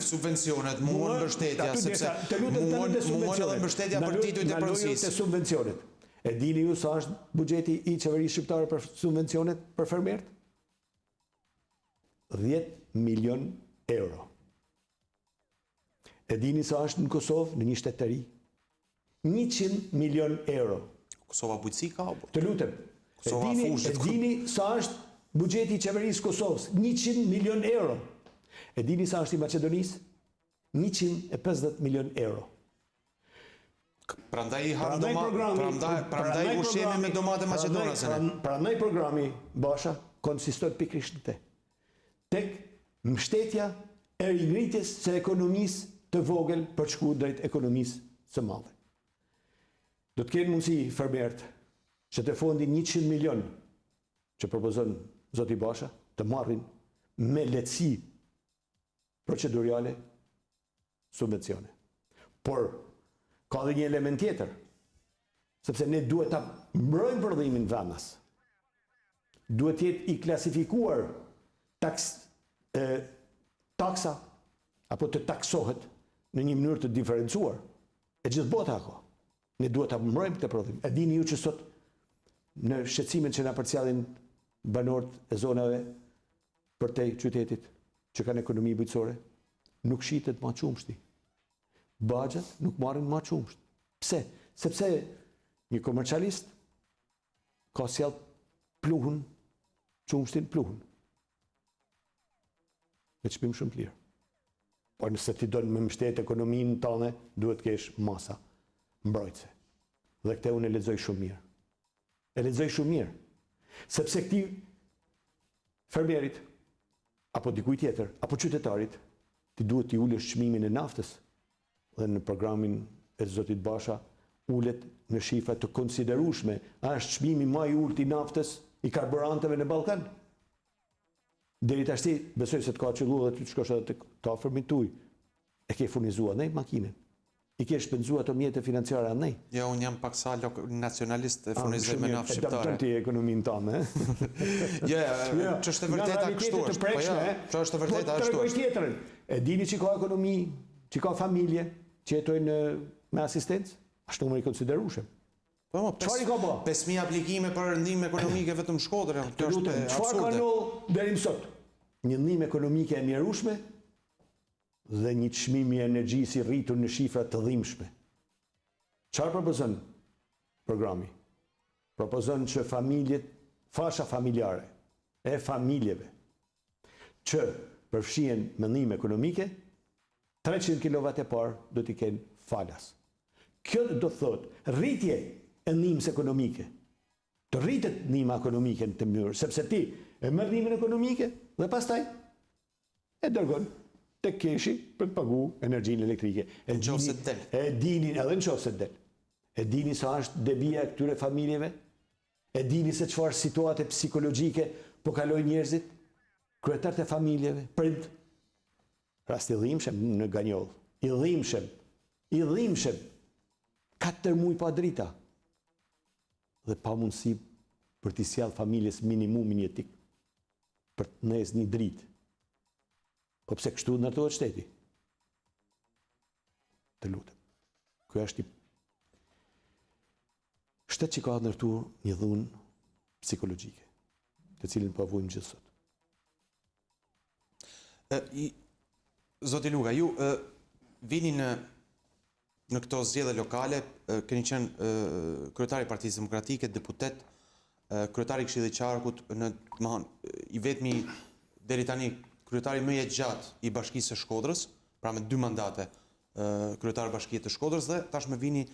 subvencionet, mungojnë mbështetja, sepse mungojnë edhe mbështetja për titujt e pronësisë. Të subvencionet. E dini ju sa është buxheti i qeverisë shqiptare për subvencionet për fermerët? 10 milion euro. E dini sa është në Kosovë, në një shtet të ri? 100 milion euro. Kosova bujqësi ka? Të lutem. E dini sa është buxheti i qeverisë Kosovës? 100 milion euro. E dini sa është i Maqedonisë? 150 milion euro. Prandaj ushqemi me domate maqedonase. Prandaj programi Basha konsiston pikërisht në te. Tek mbështetja e ringritjes së ekonomisë të vogël për të shkuar drejt ekonomisë së madhe. Do të kenë mundësi fermerët që të fondi 100 milion që propozon zoti Basha të marrin me lehtësi procedurale subvencione. Por ka dhe një element tjetër, sepse ne duhet ta mbrojmë prodhimin vendas. Duhet jetë i klasifikuar taksa apo të taksohet në një mënyrë të diferencuar. E gjithë bota ka. Ne duhet ta mbrojmë këtë prodhim. E dini ju që sot në shqetësimet që na përcjellin banorët e zonave përtej qytetit që kanë ekonomi bujqësore, nuk shitet ma qumshti. Bagjet nuk marrin ma qumsht. Pse? Sepse një komercialist ka sjell pluhun, qumshtin pluhun. Me çmim shumë të lirë. Por nëse ti don me mbështet ekonominë tënde, duhet kesh masa mbrojtëse. Dhe këtë unë e lexoj shumë mirë. E lexoj shumë mirë. Sepse këtij fermerit apo dikujt tjetër, apo qytetarit, ti duhet t'i ulësh çmimin e naftës. Dhe në programin e zotit Basha ulet në shifra të konsiderueshme. A është çmimi më i ulët i naftës, i karburanteve në Ballkan? Deri tash besoj se të ka qelluar dhe ty të shkosh edhe të afërmit tuaj. E ke furnizuar ndaj makinën. I ke shpenzuar ato mjete financiare andaj. Jo, unë jam paksa nacionalist e furnizoj me naftë shqiptare. Ti ekonominë tonë, Jo, ç'është e vërteta kështu është. Po ja, ç'është e vërteta ashtu është. është. Tjetrën, e dini që ka ekonomi, që ka familje, që jetojnë me asistencë, ashtu më i konsiderueshëm. Po, Çfarë i ka bë? 5.000 aplikime për ndihmë ekonomike vetëm Shkodrën. Kjo është Çfarë ka absurde. ndodhur deri më sot? Një ndihmë ekonomike e mjerueshme dhe një çmim i energjisë i rritur në shifra të dhimbshme. Çfarë propozon programi? Propozon që familjet, fasha familjare e familjeve që përfshihen me ndihmë ekonomike, 300 kW e parë do t'i kenë falas. Kjo do të thotë rritje e ndihmës ekonomike. Të rritet ndihma ekonomike në të mënyrë, sepse ti e merr ndihmën ekonomike dhe pastaj e dërgon tek keshi për të paguar energjinë elektrike. Nëse del. E dini edhe nëse del. E dini sa është debija e këtyre familjeve? E dini se çfarë situate psikologjike po kalojnë njerëzit? Kryetarët e familjeve, prind. Rast i dhimbshëm në Ganjoll. I dhimbshëm. 4 muaj pa drita. Dhe pa mundësi për t'i sjell familjes minimumin jetik për të nesër një dritë. Po pse kështu ndërtohet shteti? Të lutem. Ky është shtet që ka ndërtuar një dhunë psikologjike, të cilën po avujmë gjithë sot. Zoti Luka, ju vini në këto zgjedhje lokale, keni qenë kryetari i Partisë Demokratike, deputet, kryetari i Këshillit të Qarkut, i vetmi deri tani kryetari më i gjatë i Bashkisë së Shkodrës, pra me 2 mandate kryetar i Bashkisë të Shkodrës dhe tashmë vini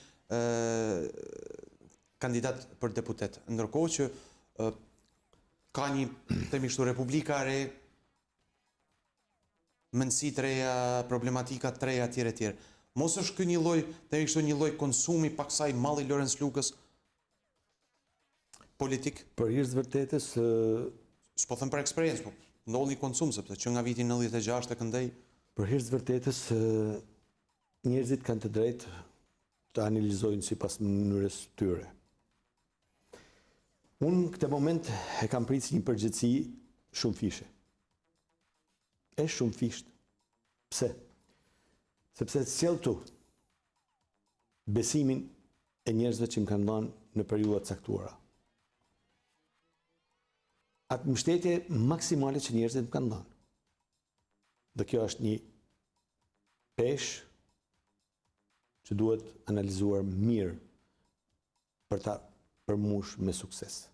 kandidat për deputet. Ndërkohë që ka një themi kështu Republika e re, mendësi të reja, problematika të reja etj. Mos është ky një lloj, themi kështu një lloj konsumi paksaj malli Lorenc Lukës politik? Për hir të vërtetës, s'po them për eksperiencë, po ndodh një konsum sepse që nga viti 96 të këndej. Për hir të vërtetës, njerëzit kanë të drejtë të analizojnë sipas mënyrës tyre. Unë këtë moment e kam pritës një përgjithësi shumë fishe. E shumë fisht. Pse? Sepse të sjell tu besimin e njerëzve që më kanë dhënë në periudha të caktuara. Atë mbështetje maksimale që njerëzit më kanë dhënë. Dhe kjo është një peshë që duhet analizuar mirë për ta përmush me sukses.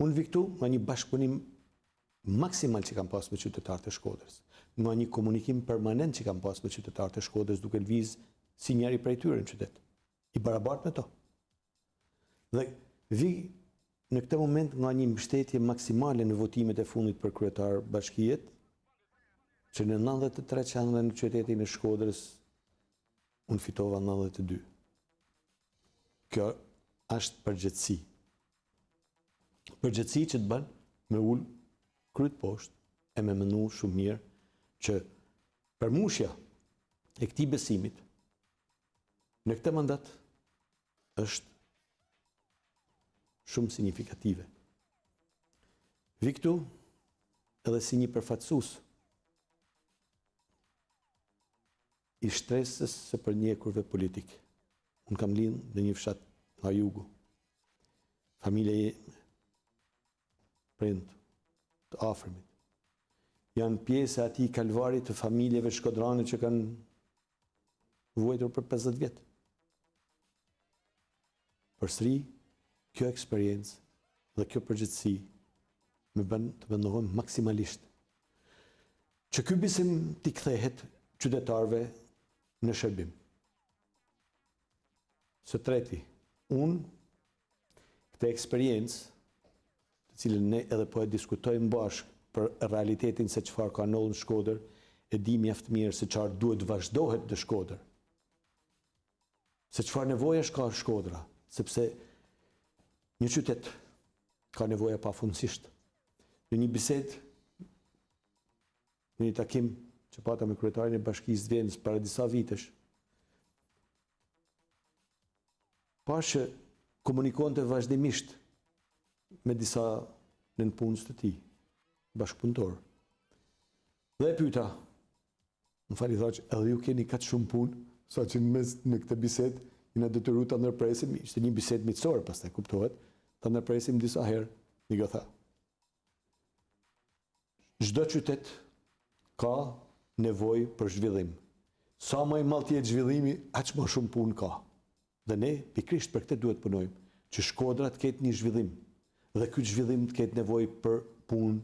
Unë vi këtu nga një bashkëpunim maksimal që kam pas me qytetarët e Shkodrës, nga një komunikim permanent që kam pas me qytetarët e Shkodrës duke lëviz si njëri prej tyre në qytet, i barabartë me to. Dhe vi në këtë moment nga një mbështetje maksimale në votimet e fundit për kryetar bashkijet, që në 93 qendra në qytetin e Shkodrës, unë fitova 92. Kjo është përgjithësi. Përgjithësi që të bën me ullë kryt poshtë e me menu shumë mirë që përmushja e këtij besimit në këtë mandat është shumë signifikative. Vi këtu edhe si një përfaqësues i shtresës së përnjekurve politik. Unë kam lindur në një fshat nga jugu. Familja jeme, prind, të afërmit. Janë pjesë e atij kalvarit të familjeve shkodrane që kanë vuajtur për 50 vjet. Përsëri, kjo eksperiencë dhe kjo përgjithësi më bën të mendohem maksimalisht që ky besim t'i kthehet qytetarëve në shërbim. Së treti, unë këtë eksperiencë, të cilën ne edhe po e diskutojmë bashkë për realitetin se çfarë ka ndodhur në Shkodër, e di mjaft mirë se çfarë duhet vazhdohet në Shkodër. Se çfarë nevojash ka Shkodra, sepse një qytet ka nevoja pafundësisht. Në një bisedë, në një takim që pata me kryetarin e Bashkisë Vendit para disa vitesh, pash që komunikonte vazhdimisht me disa nënpunës të tij, bashkëpunëtor. Dhe e pyeta, më fali thaç, edhe ju keni kaq shumë punë, sa që në këtë bisedë jena detyruar ta ndërpresim, ishte një bisedë miqësore, pastaj kuptohet, ta ndërpresim disa herë, një tha. Çdo qytet ka nevojë për zhvillim. Sa më i madh të jetë zhvillimi, aq më shumë punë ka. Dhe ne pikërisht për këtë duhet punojmë, që Shkodra të ketë një zhvillim, dhe ky zhvillim të ketë nevojë për punë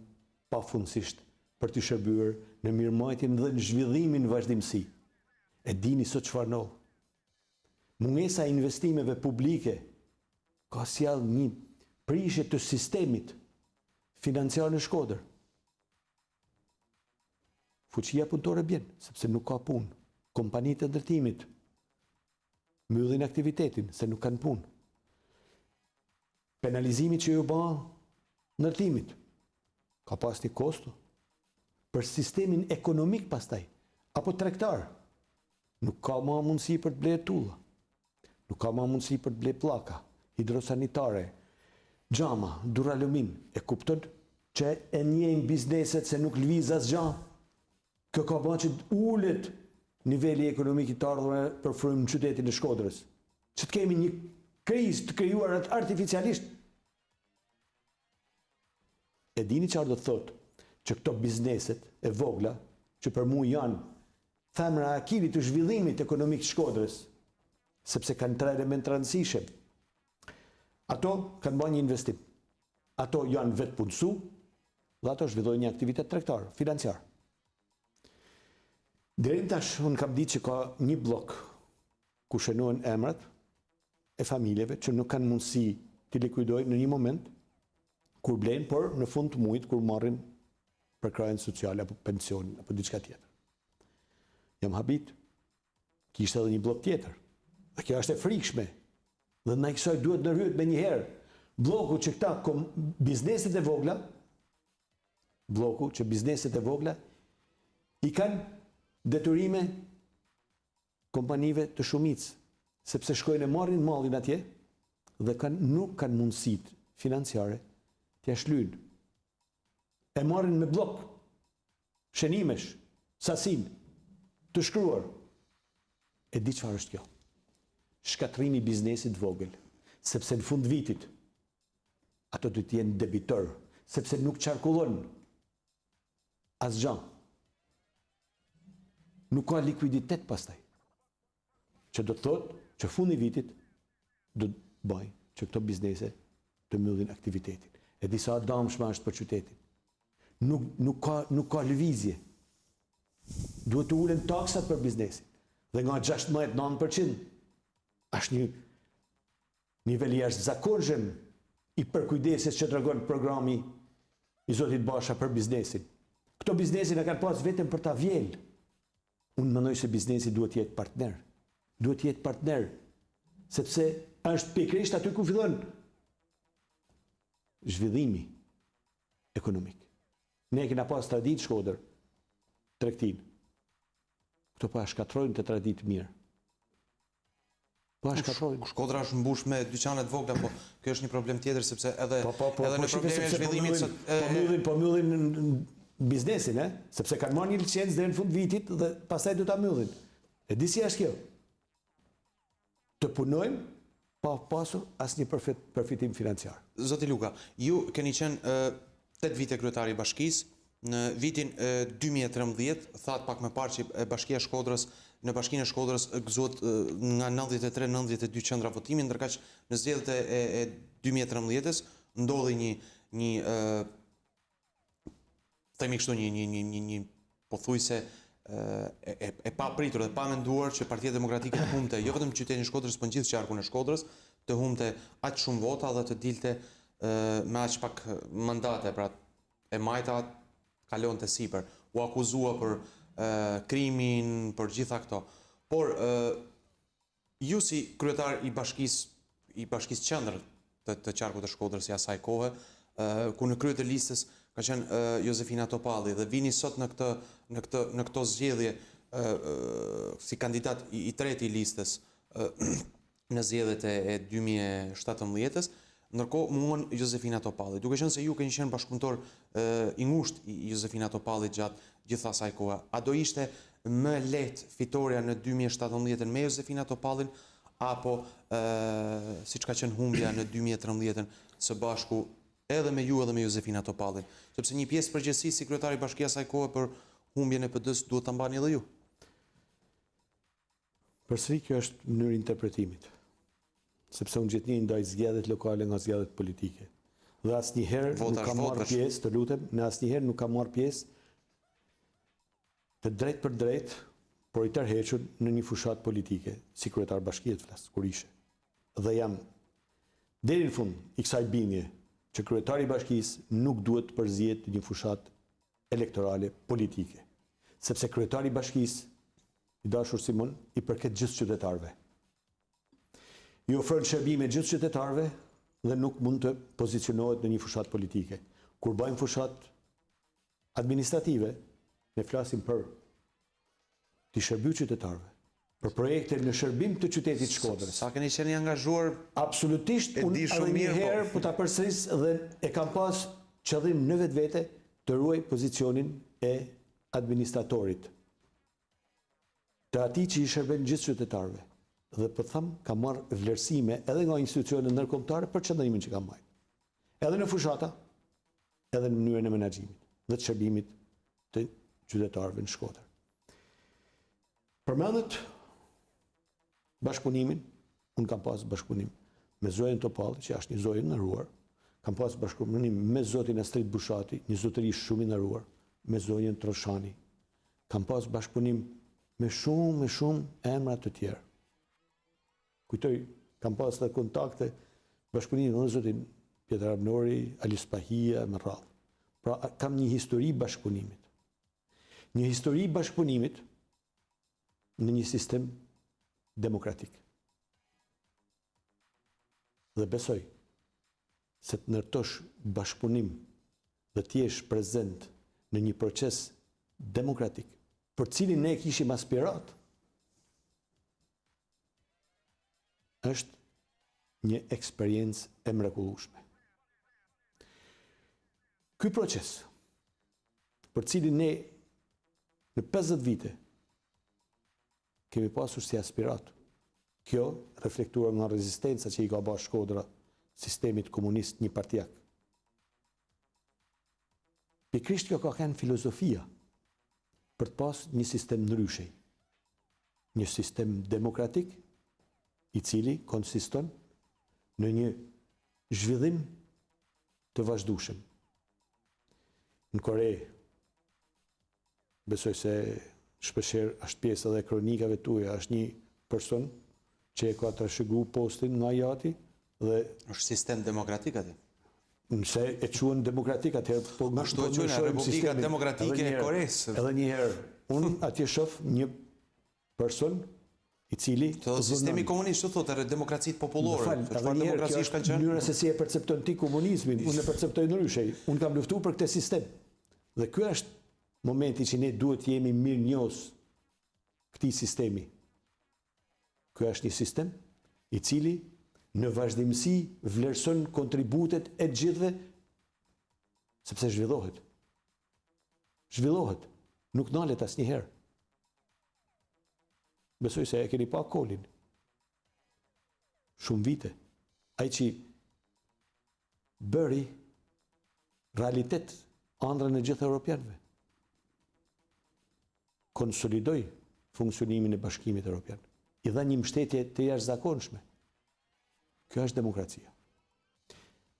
pafundësisht, për të shërbyer në mirëmbajtjen dhe në zhvillimin vazhdimsi. E dini sot çfarë ndodh? Mungesa e investimeve publike ka sjell një prishje të sistemit financiar në Shkodër. Fuqia punëtore bjen, sepse nuk ka punë. Kompanitë e ndërtimit mbyllin aktivitetin se nuk kanë punë. Penalizimi që ju bë ndërtimit ka pas një kosto për sistemin ekonomik pastaj, apo tregtar. Nuk ka më mundësi për të blerë tulla. Nuk ka më mundësi për të blerë pllaka hidrosanitare, xhama, duralumin. E kupton që e njejnë bizneset se nuk lviz asgjë. Kjo ka bërë që ulet niveli ekonomik i të ardhurve për frymën në qytetin e Shkodrës. Që të kemi një krizë të krijuar artificialisht. E dini çfarë do të thotë? Që këto bizneset e vogla, që për mua janë femra e akilit të zhvillimit ekonomik të Shkodrës, sepse kanë 3 element të rëndësishëm. Ato kanë bërë një investim. Ato janë vetë punësu, dhe ato zhvillojnë një aktivitet tregtar, financiar. Deri tash, unë kam ditë që ka një blok ku shënohen emrat e familjeve që nuk kanë mundësi të likuidojnë në një moment kur blenë, por në fund të muajit kur marrin përkrajen sociale apo pension apo diçka tjetër. Jam habit, kishte edhe një blok tjetër. Dhe kjo është e frikshme. Dhe ndaj kësaj duhet ndërhyet me një herë. Bloku që bizneset e vogla i kanë detyrime kompanive të shumicë, sepse shkojnë e marrin mallin atje dhe nuk kanë mundësitë financiare t'ia shlyjnë. E marrin me blok, shënimesh, sasin, të shkruar. E di çfarë është kjo? Shkatrimi i biznesit vogël, sepse në fund vitit ato do të jenë debitor, sepse nuk qarkullon asgjë. Nuk ka likuiditet pastaj. Që do të thotë që fundi i vitit do të bëjë që këto biznese të mbyllin aktivitetin. E di sa dëmshme është për qytetin. Nuk ka lëvizje. Duhet të ulen taksat për biznesin. Dhe nga 16-9% është një nivel i jashtëzakonshëm i përkujdeses që tregon programi i Zotit Basha për biznesin. Këto biznesin e kanë pas vetëm për ta vjel. Unë mendoj se biznesi duhet jetë partner. Duhet jetë partner, sepse është pikërisht aty ku fillon zhvillimi ekonomik. Ne kena pas traditë Shkodër, tregtin. Këto pa shkatrojnë të traditë mirë. Po shkatrojnë. Shkodra është mbush me dyqanet vogla, po kjo është një problem tjetër sepse edhe në probleme e zhvillimit po myllin biznesin, sepse kanë marrë një licencë deri në fund vitit dhe pastaj do ta myllin. E di si është kjo? Të punojnë pa pasur asnjë përfitim financiar. Zoti Luka, ju keni qenë 8 vite kryetari i bashkisë. Në vitin 2013, thatë pak më parë që Bashkia e Shkodrës, në Bashkinë e Shkodrës gëzohet nga 93-92 qendra votimi, ndërkaq në zgjedhjet e 2013-s ndodhi themi kështu një pothuajse e papritur dhe pa menduar që Partia Demokratike të humte jo vetëm qytetin e Shkodrës, por gjithë qarkun e Shkodrës, të humte aq shumë vota dhe të dilte me aq pak mandate, pra e majta kalon të sipër, u akuzua për krimin, për gjitha këto. Por ju si kryetar i bashkisë qendër të qarkut të Shkodrës i asaj kohe, ku në krye të listës ka qenë Josefina Topalli dhe vini sot në këto zgjedhje si kandidat i treti i listës në zgjedhjet e 2017-s, ndërkohë muan Josefina Topalli. Duke qenë se ju keni qenë bashkëpunëtor i ngushtë i Josefina Topallit gjatë gjithë asaj kohe, a do ishte më lehtë fitoria në 2017 me Josefina Topallin apo siç ka qenë humbja në 2013 së bashku edhe me ju edhe me Josefina Topallin, sepse një pjesë përgjegjësi si kryetari i bashkisë asaj kohe për humbjen e PD-s duhet ta mbani edhe ju. Përsëri kjo është mënyrë interpretimit. Sepse unë gjithnjë ndaj zgjedhjet lokale nga zgjedhjet politike. Dhe asnjëherë nuk kam marrë pjesë, të lutem, asnjëherë nuk kam marrë pjesë të drejt për drejt, por i tërhequr në një fushat politike, si kryetar bashkie flas, kur ishe. Dhe jam deri në fund i kësaj bindje që kryetari i bashkisë nuk duhet të përzihet një fushat elektorale politike. Sepse kryetari i bashkisë, i dashur Simon, i përket gjithë qytetarëve. I ofron shërbime gjithë qytetarëve dhe nuk mund të pozicionohet në një fushat politike. Kur bëjmë fushat administrative, ne flasim për të shërby qytetarëve, për projekte në shërbim të qytetit Shkodrës. Sa keni qenë i angazhuar? Absolutisht, unë edhe një herë po ta përsëris dhe e kam pas qëllim në vetvete të ruaj pozicionin e administratorit, të atij që i shërben gjithë qytetarëve. Dhe për tham, ka marrë vlerësime edhe nga institucionet ndërkombëtare për qëndrimin që ka marrë. Edhe në fushata, edhe në mënyrën e menaxhimit dhe të shërbimit të qytetarëve në Shkodër. Përmendet bashkëpunimin, unë kam pas bashkëpunim me Zojen Topalli, që është një zojë e nderuar, kam pas bashkëpunim me zotin Astrid Bushati, një zotëri shumë i nderuar, me zonjën Troshani. Kam pas bashkëpunim me shumë emra të tjerë. Kujtoj, kam pas dhe kontakte bashkëpunime me zotin Pjetër Abnori, Alis Pahia, me radhë. Pra, kam një histori bashkëpunimit. Një histori bashkëpunimit në një sistem demokratik. Dhe besoj se të ndërtosh bashkëpunim dhe të jesh prezent në një proces demokratik për cilin ne kishim aspirat, është një eksperiencë e mrekullueshme. Ky proces, për cilin ne në 50 vite kemi pasur si aspirat, kjo reflektuar nga rezistenca që i ka bërë Shkodra sistemit komunist një partijak. Pikrisht kjo ka qenë filozofia për të pas një sistem ndryshej, një sistem demokratik i cili konsiston në një zhvillim të vazhdueshëm. Në Kore, besoj se shpeshherë është pjesë edhe kronikave tuaja, është një person që e ka trashëguar postin nga jati dhe është sistem demokratik aty. Nëse e quhen demokratik atëherë po Ashtu e quhen Republika Demokratike e Koresë. Edhe një herë, unë atje shoh një person i cili sistemi komunist që thotë demokracitë popullore. Edhe një herë, kjo është mënyra se si e percepton ti komunizmin, unë e perceptoj ndryshe. Unë kam luftuar për këtë sistem. Dhe ky është momenti që ne duhet jemi mirënjohës këtij sistemi. Ky është një sistem i cili në vazhdimësi vlerëson kontributet e gjithëve, sepse zhvillohet. Zhvillohet, nuk nalet asnjëherë. Besoj se e keni pa Kolin. Shumë vite. Ai që bëri realitet ëndrrën e gjithë europianëve. Konsolidoi funksionimin e Bashkimit Evropian. I dha një mbështetje të jashtëzakonshme. Kjo është demokracia.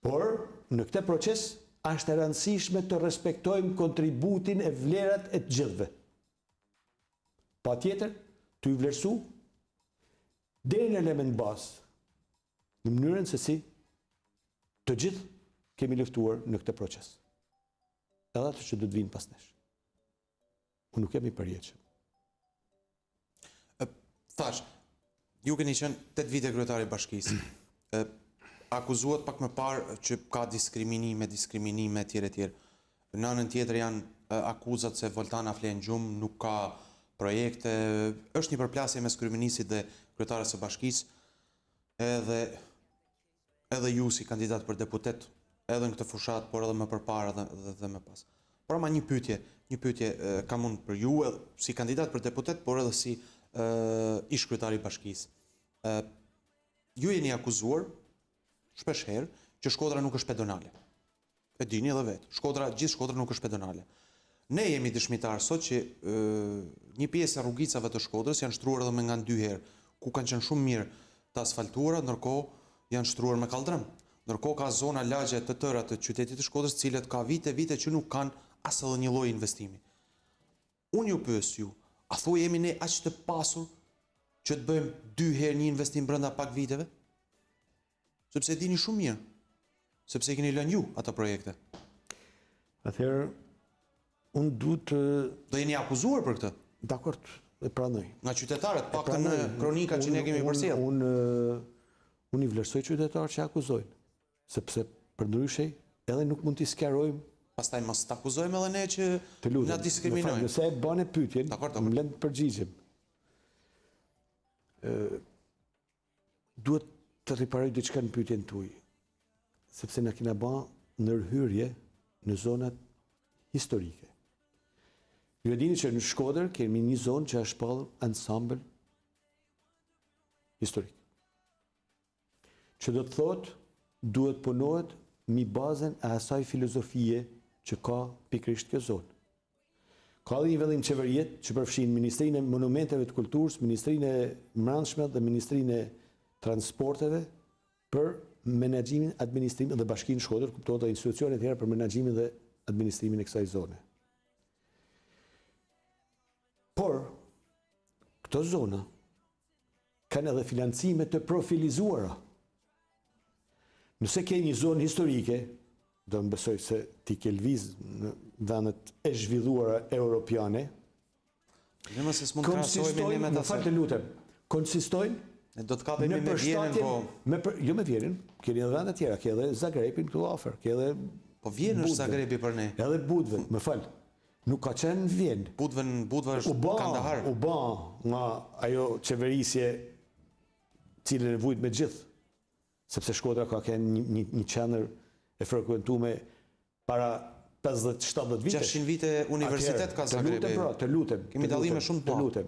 Por, në këtë proces, është e rëndësishme të respektojmë kontributin e vlerat e të gjithëve. Patjetër, të i vlerësu deri në element bazë, në mënyrën se si të gjithë kemi luftuar në këtë proces. Edhe ato që do të vinë pas nesh. Unë nuk kemi përjetshëm. Thash, ju keni qenë 8 vite kryetari i bashkisë. Akuzuat pak më parë që ka diskriminime etj. Në anën tjetër janë akuzat se Voltana flen gjumë, nuk ka projekte, është një përplasje mes kryeministit dhe kryetarës së bashkisë, edhe ju si kandidat për deputet, edhe në këtë fushat, por edhe më përpara dhe më pas. Por ma një pyetje kam unë për ju, si kandidat për deputet, por edhe si ish kryetari i bashkisë. Ju jeni akuzuar shpesh herë që Shkodra nuk është pedonale. E dini edhe vetë. Gjithë Shkodra nuk është pedonale. Ne jemi dëshmitar sot që një pjesë e rrugicave të Shkodrës janë shtruar edhe me nga 2 herë, ku kanë qenë shumë mirë të asfaltuara, ndërkohë janë shtruar me kaldrëm. Ndërkohë ka zona lagje të tëra të qytetit të Shkodrës, cilët ka vite që nuk kanë as edhe një lloj investimi. Unë ju pyes ju, a thuaj jemi ne aq të pasur që të bëjmë 2 herë një investim brenda pak viteve? Sepse dini shumë mirë, sepse keni lënë ju ato projekte. Atëherë, unë duhet të... Do jeni akuzuar për këtë? Dakord, e pranoj. Nga qytetarët, pak të në kronika që ne kemi përsjellë. Unë i vlerësoj qytetarët që akuzojnë, sepse përndryshe edhe nuk mund t'i sqarojmë. Pastaj mos t'akuzojmë edhe ne që na diskriminojnë. Nëse e bane pyetjen, më lënë të përgjigjem. Duhet të riparoj diçka në pyetjen tuaj, sepse na kena bën ndërhyrje në zonat historike. Ju e dini që në Shkodër kemi një zonë që është shpallur ansambël historik. Që do të thotë, duhet punohet mbi bazën e asaj filozofie që ka pikërisht kjo zonë. Ka dhe një vendim qeverie që përfshin Ministrinë e Monumenteve të Kulturës, Ministrinë e Mbrëmshme dhe Ministrinë e Transporteve për menaxhimin, administrimin dhe Bashkinë Shkodër, kuptohet dhe institucione të tjera për menaxhimin dhe administrimin e kësaj zone. Por, këto zona kanë edhe financime të profilizuara. Nëse ke një zonë historike, do më besoj se ti ke lviz në vendet e zhvilluara europiane, konsistojnë do të kapemi me Vjenën, po... Jo me Vjenën, keni edhe vende tjera, ke edhe Zagrebin këtu afër, ke edhe... Po Vjenë është Zagrebi për ne. Edhe Budve, më fal. Nuk ka qenë Vjenë. Budva është Kandahar. U ba nga ajo qeverisje cilën e vujt me gjithë, sepse Shkodra ka qenë një qendër e frekuentuar para 50-70 vite. 600 vite universitet ka Zagrebi. Të lutem. Kemi dallime shumë të lutem.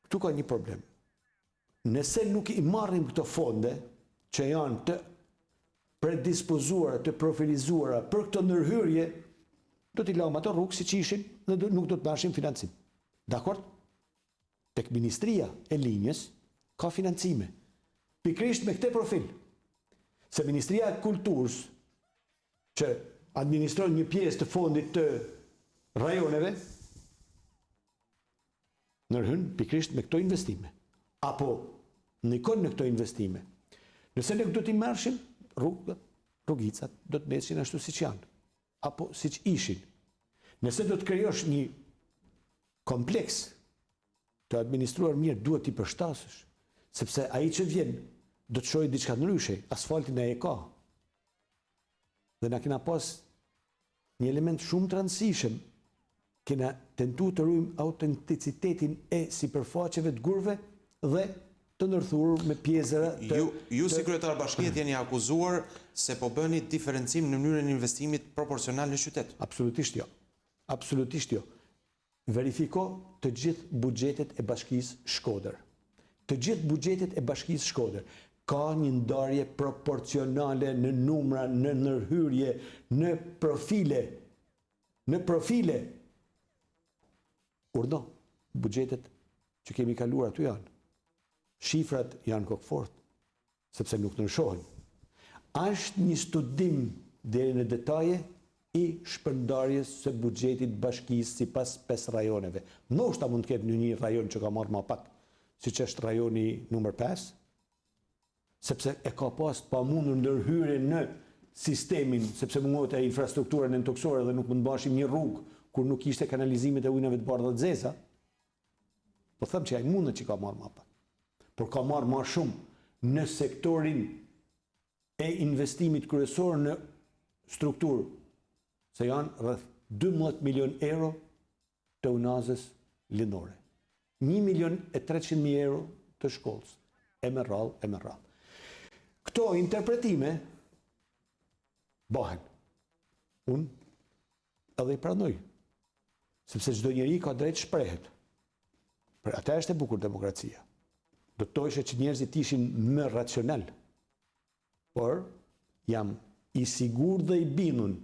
Ktu ka një problem. Nëse nuk i marrim këto fonde që janë të predispozuara, të profilizuara për këtë ndërhyrje, do t'i lëmë ato rrugë siç ishin dhe nuk do të bashim financim. Dakord? Tek Ministria e Linjës ka financime. Pikërisht me këtë profil. Se Ministria e Kulturës që administron një pjesë të fondit të rajoneve ndërhyn pikërisht me këto investime. Apo nikon në këto investime. Nëse ne do t'i marrshim rrugë, rrugicat do të neshin ashtu siç janë, apo siç ishin. Nëse do të krijosh një kompleks të administruar mirë, duhet t'i përshtasësh, sepse ai që vjen do të shojë diçka ndryshe, asfaltin ai e ka. Dhe na kena pas një element shumë të rëndësishëm, kena tentu të ruajmë autenticitetin e sipërfaqeve të gurve dhe të ndërthurur me pjezëra të... Ju si kryetar bashkiet jeni akuzuar se po bëni diferencim në mënyrën e investimit proporcional në qytet. Absolutisht jo. Absolutisht jo. Verifiko të gjithë buxhetet e bashkisë Shkodër. Të gjithë buxhetet e bashkisë Shkodër. Ka një ndarje proporcionale në numra, në ndërhyrje, në profile. Në profile. Urdo, buxhetet që kemi kaluar aty janë. Shifrat janë kokfort, sepse nuk nënshohen. Është një studim deri në detaje i shpërndarjes së buxhetit bashkisë sipas 5 rajoneve. Ndoshta mund të ketë në një rajon që ka marrë më pak, siç është rajoni numër 5, sepse e ka pas pamundur ndërhyrje në sistemin, sepse mungohet e infrastruktura në toksore dhe nuk mund bashim një rrugë kur nuk ishte kanalizimet e ujnave të bardha të zeza. Po them që ai mundet që ka marrë më pak. Por ka marrë më shumë në sektorin e investimit kryesor në strukturë, se janë rreth 12 milion euro të unazës lindore. 1.300.000 euro të shkollës. E me rrallë. Këto interpretime bëhen. Unë edhe i pranoj. Sepse çdo njeri ka drejt shprehet. Për ata është e bukur demokracia. Do të thoshe që njerëzit ishin më racional. Por jam i sigurt dhe i bindur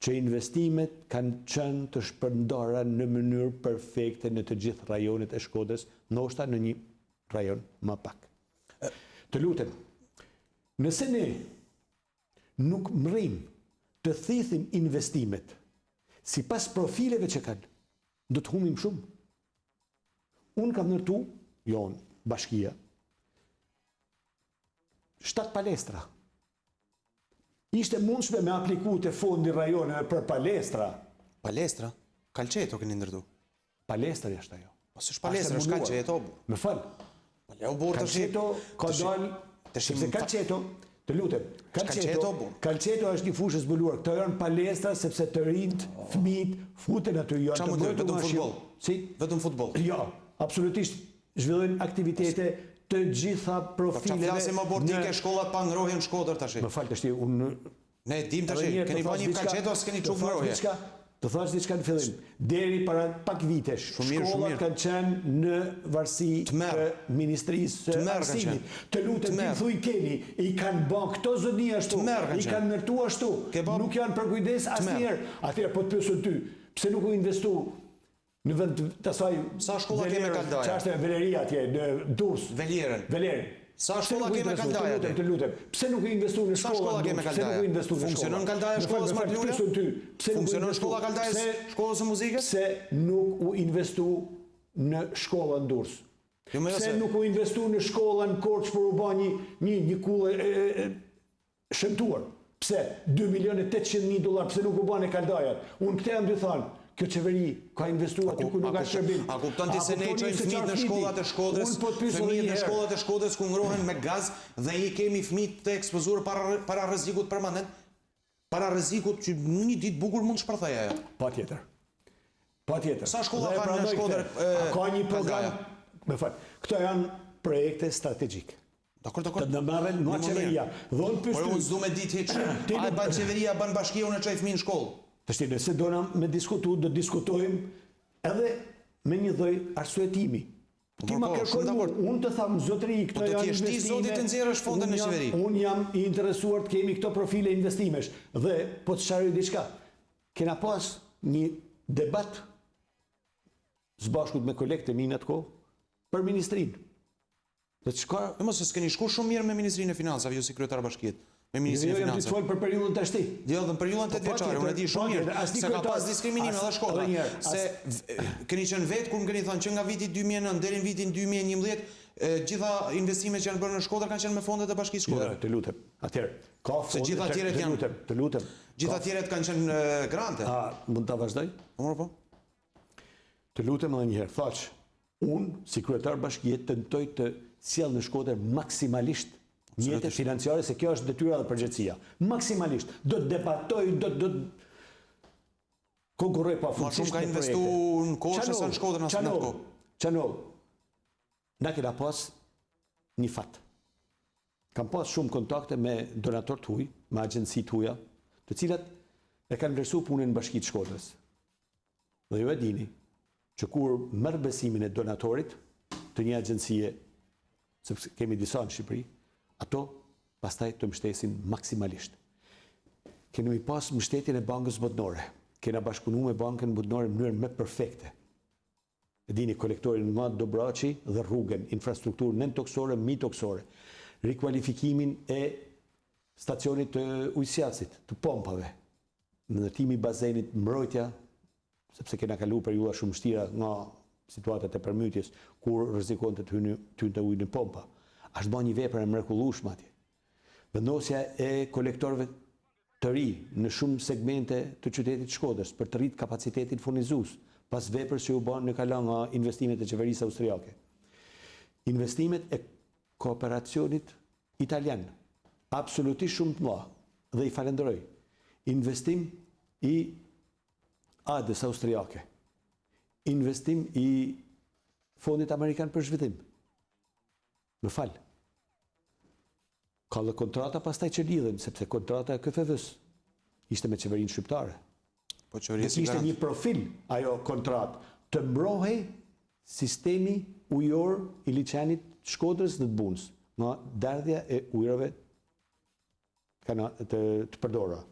që investimet kanë qenë të shpërndara në mënyrë perfekte në të gjithë rajonet e Shkodrës, ndoshta në një rajon më pak. Të lutem, nëse ne nuk mrim të thithim investimet sipas profileve që kanë, do të humim shumë. Unë kam ndërtu, bashkia, 7 palestra. Ishte mundshme me apliku të fondi rajoneve për palestra. Palestra? Kalqeto keni ndërtu? Palestra është ajo. Po s'është palestra, është kalqeto. Me fal. Kalqeto ka dalë, sepse kalqeto, të lutem, kalqeto është një fushë zbuluar. Këto janë palestra sepse të rinjt, fëmijët futen aty, janë të bërë vetëm futboll. Si? Vetëm futboll. Jo, absolutisht zhvillojnë aktivitete të gjitha profileve. Po flasim abortike, shkollat pa ngrohje në Shkodër tash. Më fal tash, unë ne dim tash, keni pa një kalqeto as keni çu ngrohje. Të thash diçka në fillim. Deri para pak vitesh, shkollat kanë qenë në varësi të Ministrisë së Arsimit. Të lutem, ti thuj keni, i kanë bën këto zoni ashtu, i kanë ndërtu ashtu. Nuk janë për kujdes asnjëherë. Atëherë po të pyesën ty, pse nuk u investu në vend të asaj? Sa shkolla kemi Kaldaja? Çfarë është Veleria atje në Durrës? Velen. Sa shkolla kemi Kaldaja? Të lutem, pse nuk u investu në shkolla? Pse nuk u investu në shkolla? Funksionon Kaldaja shkolla Smart Lule? Funksionon shkolla Kaldaja shkollës së muzikës? Pse nuk u investu në shkollën Durrës? Pse nuk u investu në shkollën Korç për u bë një kullë shëmtuar? Pse? $2.800.000, pse nuk u bën e Kaldajat? Unë këtë jam dy thënë. Kjo qeveri ka investuar aty ku nuk ka shërbim. A kupton ti se ne çojmë fëmijët në shkollat e Shkodrës, fëmijët në shkollat e Shkodrës ku ngrohen me gaz dhe i kemi fëmijët të ekspozuar para rrezikut permanent, para rrezikut që një ditë bukur mund të shpërthej ajo. Patjetër. Sa shkolla kanë në Shkodër? Ka një program, me fal. Këto janë projekte strategjike. Dakor. Të ndërmarrin nga qeveria. Por unë s'du me ditë hiç. Ai ban qeveria, ban bashkia, unë çoj fëmijën në shkollë. Tashti, nëse dona me diskutu, do diskutojmë edhe me një lloj arsyetimi. Ti ma kërkon unë të tham zotëri, këto janë investime. Po do t'jesh ti zoti të nxjerrësh fondin në qeveri. Unë jam i interesuar të kemi këto profile investimesh. Dhe po të sharoj diçka. Kena pas një debat zbashkut me kolegët e minë atko për ministrinë. Dhe çka, mos e s'keni shku shumë mirë me Ministrinë e Financave, ju si kryetar bashkiet. Me Ministrinë e Financave. Jo, fol për periudhën tashti. Jo, në periudhën 8 vjeçare, unë e di shumë mirë se ka pas diskriminim edhe shkolla. Se keni qenë vetë kur më keni thënë që nga viti 2009 deri në vitin 2011 Gjitha investimet që janë bërë në Shkodër kanë qenë me fondet e Bashkisë Shkodër. Të lutem. Atëherë, ka Se gjitha tjeret janë. Të lutem. Gjitha tjeret kanë qenë grante. Mund ta vazhdoj? Po. Të lutem edhe një herë. Thash, unë si kryetar bashkie tentoj të sjell në Shkodër maksimalisht mjete financiare, se kjo është detyra dhe përgjegjësia. Maksimalisht. Do të debatoj, do konkurroj pa Ma shumë ka investu në kohë se sa në Shkodër në atë kohë. Qanov, na kena pas një fat. Kam pas shumë kontakte me donator të huj, me agjensi të huja, të cilat e kanë vlerësu punën në Bashkinë të Shkodrës. Dhe ju e dini që kur merr besimin e donatorit të një agjensie, sepse kemi disa në Shqipëri, ato pastaj të mbështesin maksimalisht. Kemi pas mbështetjen e Bankës Botnore. Kena bashkëpunu me Bankën Botnore në mënyrë më perfekte. E dini kolektorin Mat Dobraçi dhe rrugën, infrastrukturën nën toksore, mi toksore, rikualifikimin e stacionit të ujësjatësit, të pompave, ndërtimi i bazenit, mbrojtja, sepse kena kalu periudha shumë vështira nga situatat e përmytjes, kur rrezikonte të hynte ujë në pompa. Është bën një vepër e mrekullueshme atje. Vendosja e kolektorëve të ri në shumë segmente të qytetit Shkodrës për të rritë kapacitetin furnizues, pas veprës që u bën në kala nga investimet e qeverisë austriake. Investimet e kooperacionit italian, absolutisht shumë të mëdha, dhe i falenderoj. Investim i ADES austriake, investim i Fondit Amerikan për Zhvillim. Më fal. Ka dhe kontrata pastaj që lidhen, sepse kontrata e KFV-s ishte me qeverinë shqiptare. Ishte një profil ajo kontratë, të mbrohej sistemi ujor i liçenit të Shkodrës dhe të Bunës, nga dardhja e ujrave të përdora.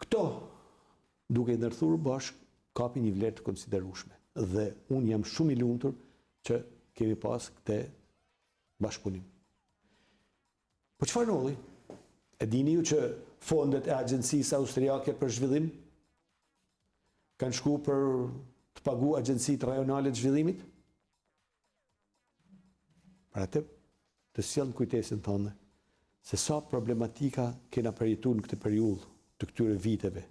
Këto, duke ndërthurë bashkë, kapi një vlerë të konsiderueshme. Dhe unë jam shumë i lumtur që kemi pas këtë bashkëpunim. Po çfarë ndodhi? E dini ju që fondet e agjencisë austriake për zhvillim kanë shku për të pagu agjencitë rajonale të zhvillimit? Për atë të sjell në kujtesën tonë se sa problematika kena përjetuar në këtë periudhë të këtyre viteve.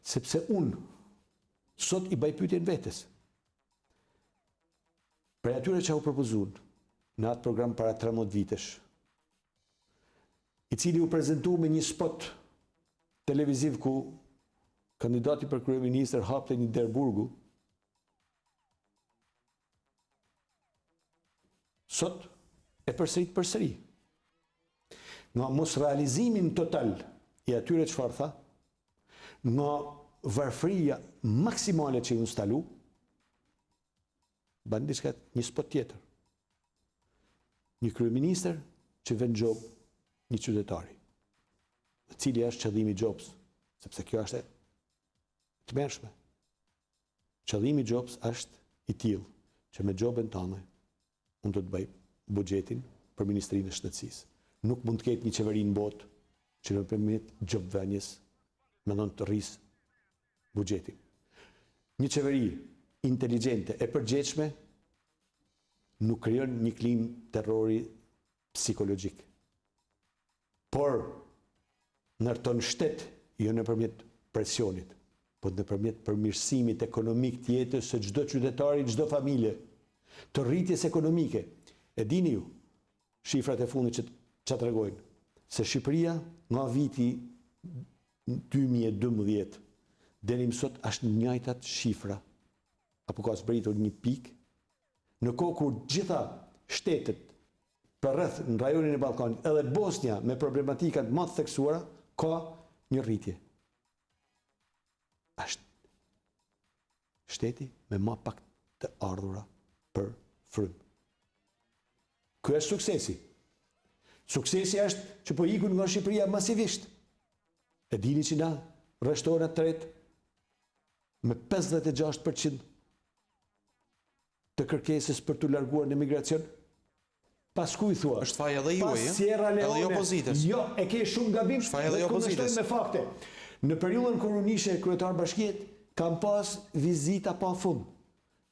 Sepse unë sot i bëj pyetjen vetes. Për atyre që u propozuan në atë program para 13 vitesh, i cili u prezentu me një spot televiziv ku kandidati për kryeministër hapte një derburgu, sot e përsëri. Nga mos realizimin total i atyre çfarë tha, nga varfëria maksimale që u instalu, ban diçka një spot tjetër. Një kryeministër që vën job një qytetari, cili është qëllimi i Jobs, sepse kjo është të mërshme. Qëllimi i Jobs është i tillë që me jobën tonë unë do të bëj buxhetin për Ministrinë e Shëndetësisë. Nuk mund të ketë një qeveri në botë që në përmjet jobvënies mendon të rrisë buxhetin. Një qeveri inteligjente e përgjegjshme nuk krijon një klimë terrori psikologjik, por ndërton shtet jo nëpërmjet presionit, por nëpërmjet përmirësimit ekonomik të jetës së çdo qytetari, çdo familje, të rritjes ekonomike. E dini ju, shifrat e fundit që tregojnë se Shqipëria nga viti 2012 deri më sot është njëjtat shifra, apo ka zbritur një pikë, në kohë kur gjitha shtetet për rreth në rajonin e Ballkanit, edhe Bosnia me problematika të madh theksuara, ka një rritje. Është shteti me më pak të ardhura për frymë. Ky është suksesi. Suksesi është që po ikun nga Shqipëria masivisht. E dini që na rreshtohet tret me 56% të kërkesës për të larguar në migracion. Pas ku i thua? Është faja edhe juaj, edhe i opozitës. Jo, e ke shumë gabim. Është faja edhe i opozitës. Me fakte. Në periudhën kur unë ishe kryetar bashkiet, kam pas vizita pa fund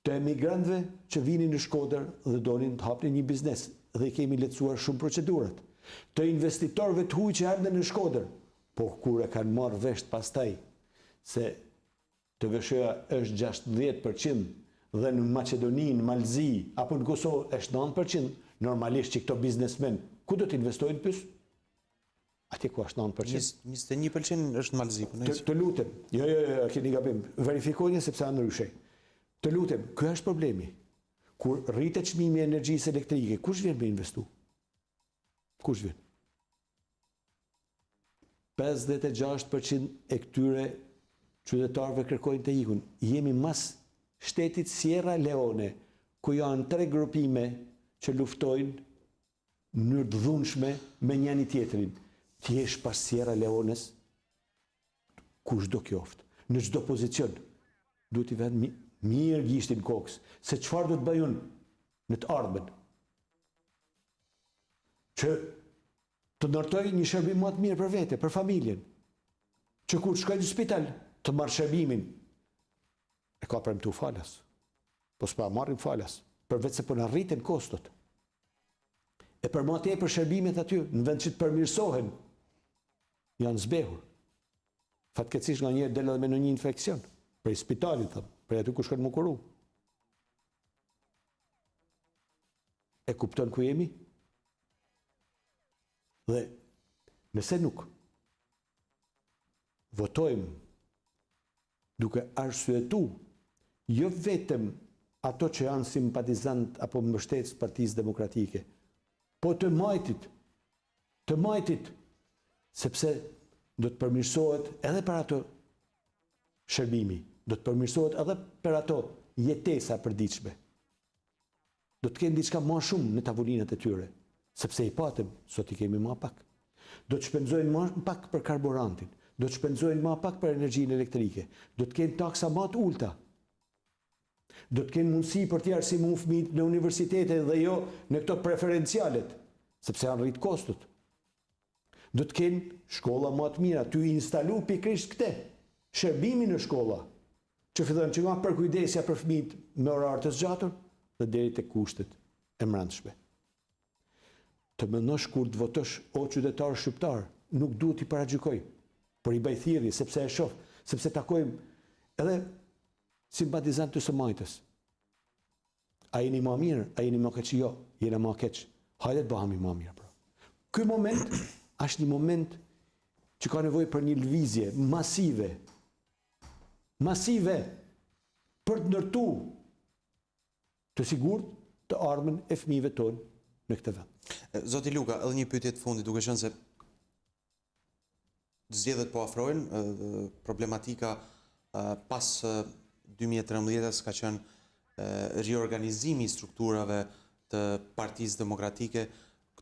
të emigrantëve që vinin në Shkodër dhe donin të hapnin një biznes dhe kemi lehtësuar shumë procedurat. Të investitorëve të huaj që erdhen në Shkodër, po kur e kanë marrë vesh pastaj se të vëshëja është 60% dhe në Maqedoni, në Malzi apo në Kosovë është 9%, normalisht që këto biznesmen ku do të investojnë pyes? Atje ku është 9%. 21% është Malzi. Të lutem, jo, keni gabim, verifikojnë sepse ndryshej. Të lutem, ky është problemi. Kur rritet çmimi i energjisë elektrike, kush vjen me investu? Kush vjen? 56% e këtyre qytetarëve kërkojnë të ikun. Jemi mas shtetit Sierra Leone, ku janë 3 grupime që luftojnë në mënyrë të dhunshme me njëri tjetrin. Ti jesh pas Sierra Leones, kushdo qoftë, në çdo pozicion, duhet i vënë mirë gishtin kokës, se çfarë do të bëjun në të ardhmen. Që të ndërtoj një shërbim më të mirë për vete, për familjen. Që kur shkojnë në spital, të marrë shërbimin, e ka premtu falas. Po s'pa marrim falas, përveç se po na rriten kostot. E për më tepër shërbimet aty, në vend që të përmirësohen, janë zbehur. Fatkeqësisht nga njerë del edhe me në një infekcion, prej spitalit, thëmë, prej aty ku shkojnë më kuru. E kupton ku jemi? Dhe nëse nuk votojmë duke arsyetu jo vetëm ato që janë simpatizant apo mbështetës Partisë Demokratike, po të majtit, sepse do të përmirësohet edhe për ato shërbimi, do të përmirësohet edhe për ato jetesa përditshme. Do të kenë diçka më shumë në tavolinat e tyre, sepse i patëm, sot i kemi më pak. Do të shpenzojnë më pak për karburantin, do të shpenzojnë më pak për energjinë elektrike, do të kenë taksa më të ulta, do të kenë mundësi për të arsimu fëmijët në universitete dhe jo në këto preferencialet, sepse janë rrit kostot. Do të kenë shkolla më të mira, ty instalu pikërisht këte, shërbimi në shkolla, që fillon që nga përkujdesja për fëmijët me orar të zgjatur dhe deri te kushtet e mbrëmshme. Të mendosh kur të votosh o qytetar shqiptar, nuk duhet i paragjykoj, por i bëj thirrje sepse e shoh, sepse takojmë edhe simpatizant të së majtës. A jeni më mirë, a jeni më keq? Jo, jena më keq. Hajde të bëhemi më mirë. Ky moment është një moment që ka nevojë për një lëvizje masive për të ndërtu të sigurt të ardhmen e fëmijëve tonë në këtë vend. Zoti Luka, edhe një pyetje të fundit, duke qenë se zgjedhjet po afrojnë, problematika pas 2013 ka qenë riorganizimi i strukturave të Partisë Demokratike,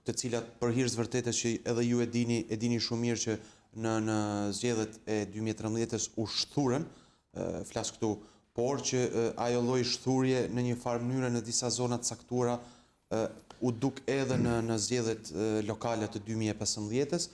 të cilat për hir të vërtetës që edhe ju e dini shumë mirë që në zgjedhjet e 2013 u shthurën, flas këtu, por që ajo lloj shthurje në një farë mënyrë në disa zona të caktuara u duk edhe në zgjedhjet lokale të 2015-s.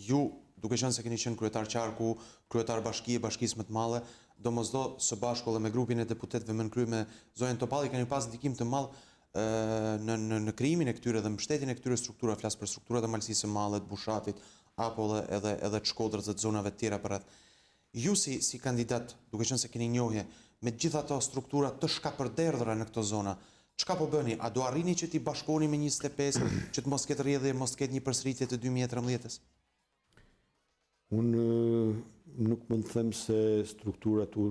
Ju, duke qenë se keni qenë kryetar qarku, kryetar bashkie, bashkisë më të madhe, domosdo së bashku edhe me grupin e deputetëve më krye me zonën Topalli keni pas ndikim të madh në krijimin e këtyre dhe mbështetjen e këtyre strukturave, flas për strukturat e Malësisë së Madhe, të Bushatit, apo edhe të Shkodrës dhe të zonave të tjera përreth. Ju si kandidat, duke qenë se keni njohje me gjitha ato struktura të shkapërderdhura në këto zona, çka po bëni? A do arrini që t'i bashkoni me 25 që të mos ketë rrjedhje, mos ketë një përsëritje të 2013-s? Unë nuk mund të them se strukturat u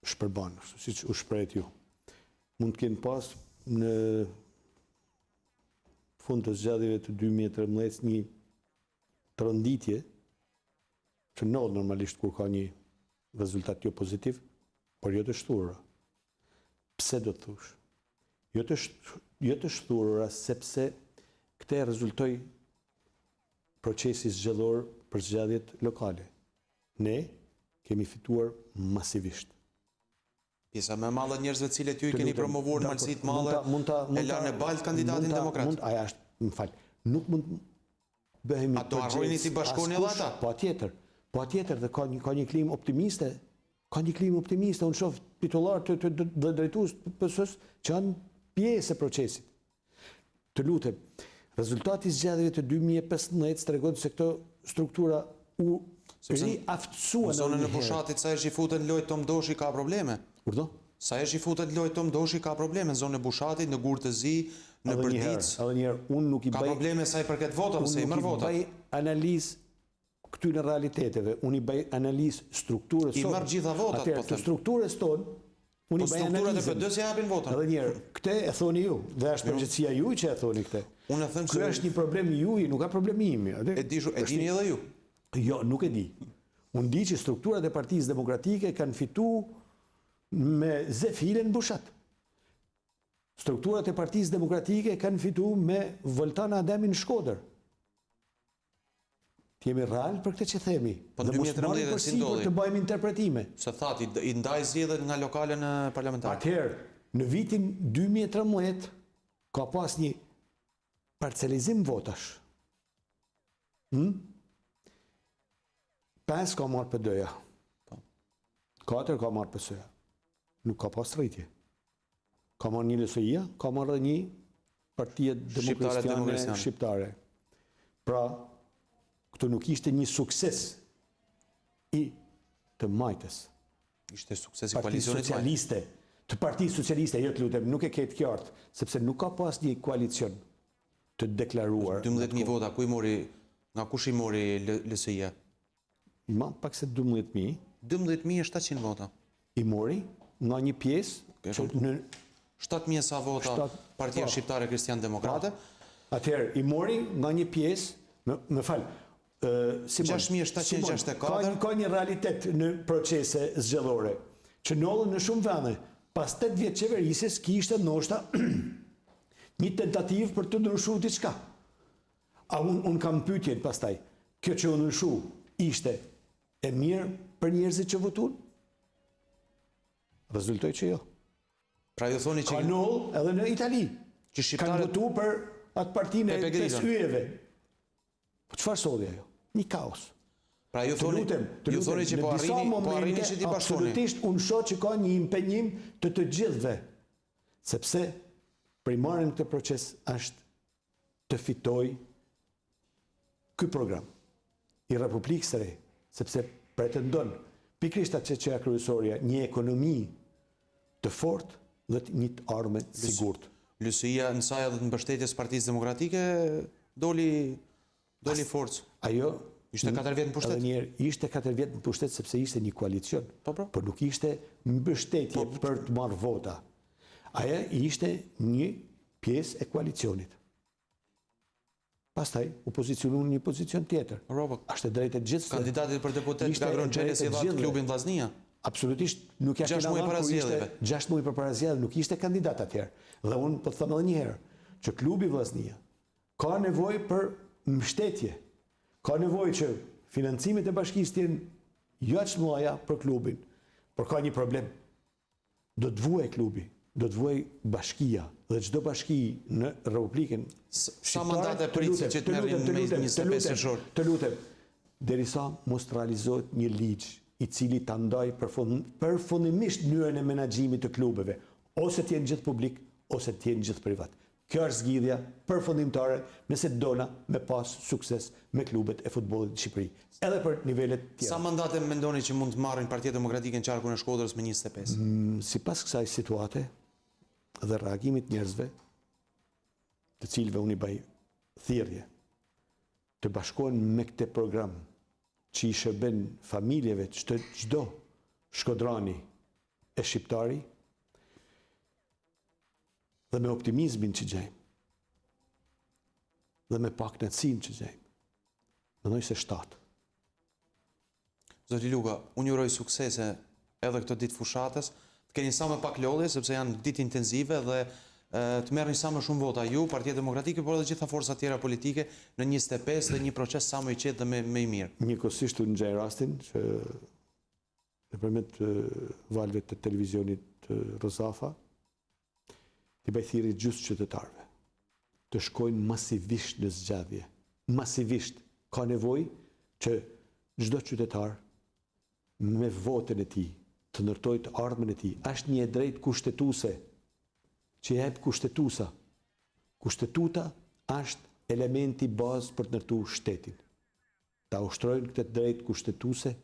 shpërban, siç u shprehet ju. Mund të kenë pas në fund të zgjedhjeve të 2013 një tronditje që ndodh normalisht kur ka një rezultat jo pozitiv, por jo të shturura. Pse do të thush? Jo të shturura sepse këte rezultoi procesi zgjedhor për zgjedhjet lokale. Ne kemi fituar masivisht. Pjesa më e madhe e njerëzve të cilët ju i keni promovuar në Malësi të Madhe, e lanë balë kandidatin demokrat. Aja është, më fal, nuk mund bëhemi A do harrojni si bashkoni edhe ata? Po atjetër dhe ka një klim optimiste Ka një klimë optimiste, unë shoh titullar të drejtues PS-s që janë pjesë e procesit. Të lutem, rezultati i zgjedhjeve të 2015 tregon se këto struktura u riaftësuan. Në zonën e Bushatit sa herë që i futen lojë Tom Doshi ka probleme. Kurdo? Sa herë që i futet lojë Tom Doshi ka probleme në zonën e Bushatit, në Gurë të Zi, në Bërdic. Edhe një herë, unë nuk i Ka probleme sa i përket votat, ose i merr votat. Unë nuk i bëj analizë këtyre realiteteve, unë i bëj analizë strukturës I merr gjitha votat, po them. Strukturës tonë, unë i bëj analizën. Strukturat e PD-s japin votën. Edhe një herë, këtë e thoni ju, dhe është përgjegjësia juaj që e thoni këtë. Unë e them Ky është një problem juaj, nuk ka problemi im. E dini edhe ju. Jo, nuk e di. Unë di që strukturat e Partisë Demokratike kanë fituar me zefile në Bushat. Strukturat e Partisë Demokratike kanë fituar me Voltan Ademi në Shkodër. Jemi real për këtë që themi. Po në 2013 si ndodhi? Të bëjmë interpretime. Se thati, i ndaj zgjedhjet nga lokale në parlamentar. Atëherë, në vitin 2013 ka pas një parcelizim votash. 5 ka marrë PD-ja. 4 ka marrë PS-ja. Nuk ka pas rritje. Ka marrë një LSI-ja, ka marrë dhe një Partia Demokristane Shqiptare. Pra, këto nuk ishte një sukses i të majtës. Ishte sukses i Partisë koalicionit Socialiste, të Partisë Socialiste, jo të lutem, nuk e ketë qartë, sepse nuk ka pas një koalicion të deklaruar. 12.000 vota, nga kush i mori LSI-ja? I ma pak se 12.000. 12.700 vota. I mori nga një pjesë që në 7.000 sa vota Partia Shqiptare Kristian Demokrate. Atëherë, i mori nga një pjesë, më falë, 6.764. Ka një realitet në procese zgjedhore, që nollën në shumë vende, pas 8 vjetë qeverisjes, kishte ndoshta një tentativë për të ndryshuar diçka. A unë kam pyetjen pastaj, kjo që u ndryshu ishte e mirë për njerëzit që votuan? Rezultoi që jo. Pra ju thoni që ka nollë edhe në Itali. Kanë votuar për atë partinë e 5 yjeve. Po çfarë solli ajo? Një kaos. Pra ju thoni që po arrini që ti bashkoni. Absolutisht unë shoh që ka një impenjim të gjithëve, sepse primare në këtë proces është të fitoj ky program i Republikës së Re, sepse pretendon pikërisht atë që kryesorja, një ekonomi të fortë dhe një armë të sigurt. LSI-ja në saj edhe të mbështetjes Partisë Demokratike doli forcë. Ajo ishte 4 vjet në pushtet. Ishte 4 vjet në pushtet sepse ishte një koalicion. Por nuk ishte mbështetje për të marrë vota. Aja ishte një pjesë e koalicionit. Pastaj u pozicionuan në një pozicion tjetër. Është e drejtë e gjithëve. Kandidatit për deputet nga Gronxhelesi dha klubin Vllaznia. Absolutisht nuk ja kena dhënë 6 muaj përpara zgjedhjeve, nuk ishte kandidat atëherë. Dhe unë po them edhe një herë që klubi Vllaznia ka nevojë për mbështetje. Ka nevojë që financimet e bashkisë të jenë jo aq të mëdha për klubin, por ka një problem. Do të vuajë klubi, do të vuajë bashkia dhe çdo bashki në Republikën. Sa mandate pritet që të merrin me 25 qershor? Të lutem, derisa mos realizohet një ligj i cili ta ndaj përfundimisht mënyrën e menaxhimit të klubeve, ose të jenë gjithë publik, ose të jenë gjithë privat. Kjo është zgjidhja përfundimtare nëse dona me pas sukses me klubet e futbollit në Shqipëri, edhe për nivelet tjera. Sa mandate mendoni që mund të marrin Partia Demokratike në qarkun e Shkodrës me 25? Sipas kësaj situate dhe reagimit njerëzve, të cilëve unë i bëj thirrje, të bashkohen me këtë program që i shërben familjeve çdo shkodrani e shqiptari, dhe me optimizmin që gjejmë, dhe me pakënaqësinë që gjejmë. Mendoj se 7. Zoti Luka, unë uroj suksese edhe këto ditë fushatës, të keni sa më pak lodhje, sepse janë ditë intensive dhe të merrni sa më shumë vota ju, Partia Demokratike, por edhe gjitha forcat tjera politike në 25 dhe një proces sa më i qetë dhe më i mirë. Njëkohësisht unë ngjaj rastin që nëpërmjet valve të televizionit Rozafa të bëj thirrje gjithë qytetarëve të shkojnë masivisht në zgjedhje. Masivisht ka nevojë që çdo qytetar me votën e tij të ndërtojë të ardhmen e tij. Është një drejt kushtetuese që jep kushtetuesa. Kushtetuta është elementi bazë për të ndërtuar shtetin. Ta ushtrojnë këtë drejt kushtetuese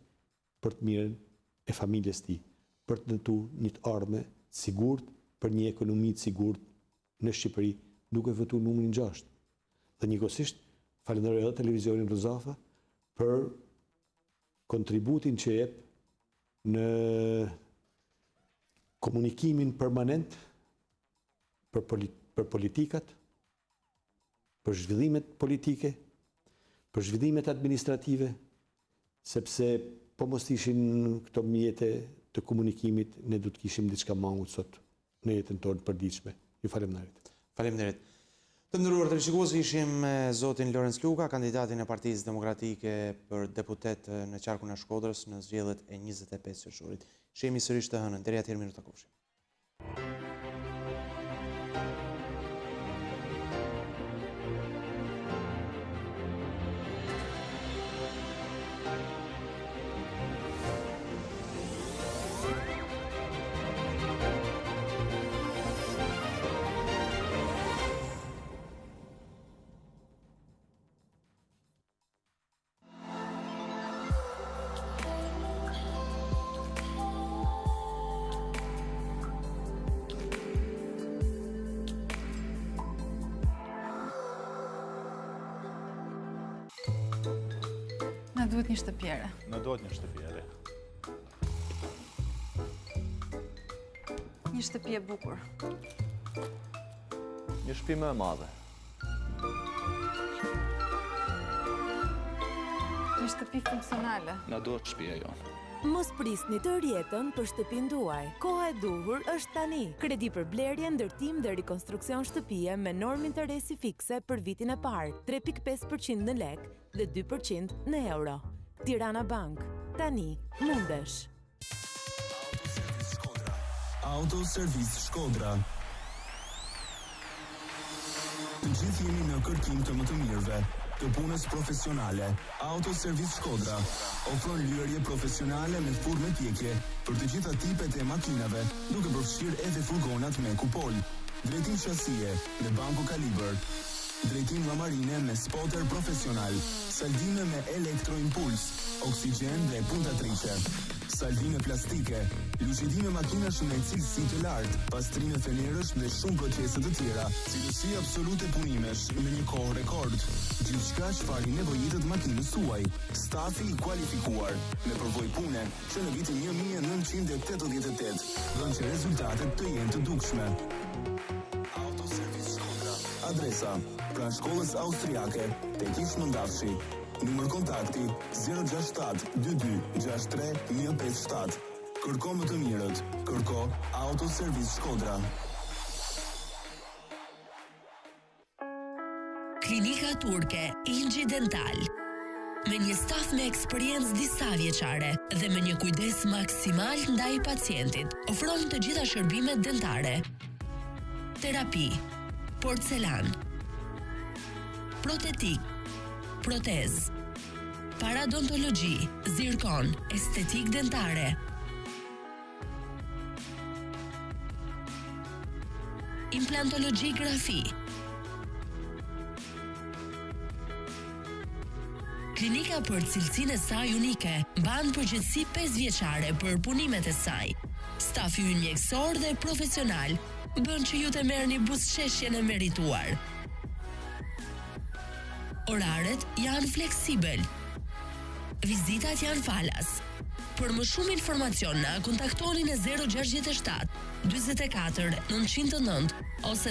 për të mirën e familjes tij, për të ndërtuar një të ardhme të sigurt, për një ekonomi të sigurt në Shqipëri, duke votuar numrin 6. Dhe njëkohësisht falenderoj edhe televizionin Rozafa për kontributin që jep në komunikimin permanent për politikat, për zhvillimet politike, për zhvillimet administrative, sepse po mos ishin këto mjete të komunikimit, ne do të kishim diçka mangut sot në jetën tonë përditshme. Ju faleminderit. Faleminderit. Të nderuar televizionistë, ishim me zotin Lorenc Luka, kandidatin e Partisë Demokratike për deputet në qarkun e Shkodrës në zgjedhjet e 25 qershorit. Shihemi sërish të hënën. Deri atëherë, mirë takofshim. Na duhet një shtëpjere. Në duhet një shtëpjere. Një shtëpi e bukur. Një shtëpi më e madhe. Një shtëpi funksionale. Na duhet shtëpia jonë. Mos prisni të rjetën për shtëpinë tuaj. Koha e duhur është tani. Kredi për blerje, ndërtim dhe rikonstruksion shtëpie me normë interesi fikse për vitin e parë, 3.5% në lek dhe 2% në euro. Tirana Bank. Tani mundesh. Autoservis Shkodra. Të gjithë jemi në kërkim të më të mirëve, të punës profesionale. Autoservis Shkodra ofron lyerje profesionale me furmë pjekje për të gjitha tipet e makinave, duke përfshirë edhe furgonat me kupol, drejtim shasie me banko kaliber, drejtim llamarine me spotter profesional, saldime me elektroimpuls, oksigjen dhe puntatrice, saldime plastike, lucidime makinash me cilësi të lartë, pastrime fenerësh dhe shumë procese të tjera, cilësi absolute punimesh me një kohë rekord. Gjithçka çfarë nevojitet makinës tuaj, stafi i kualifikuar, me përvojë pune që në vitin 1988 bën që rezultatet të jenë të dukshme. Autoservis Shkodra. Adresa: pranë shkollës austriake, tek Ish Mëndafshi. Numër kontakti 067 22 63 157. Kërko më të mirët. Kërko Autoservis Shkodra. Klinika turke Inji Dental. Me një staf me eksperiencë disa vjeçare dhe me një kujdes maksimal ndaj pacientit, ofron të gjitha shërbimet dentare. Terapi, porcelan, protetik, protez, paradontologji, zirkon, estetik dentare, implantologji grafi. Klinika për cilësinë e saj unike mban përgjegjësi 5 vjeçare për punimet e saj. Stafi ynë mjekësor dhe profesional bën që ju të merrni buzëqeshjen e merituar. Oraret janë fleksibel. Vizitat janë falas. Për më shumë informacion na kontaktoni në 067 44 909 ose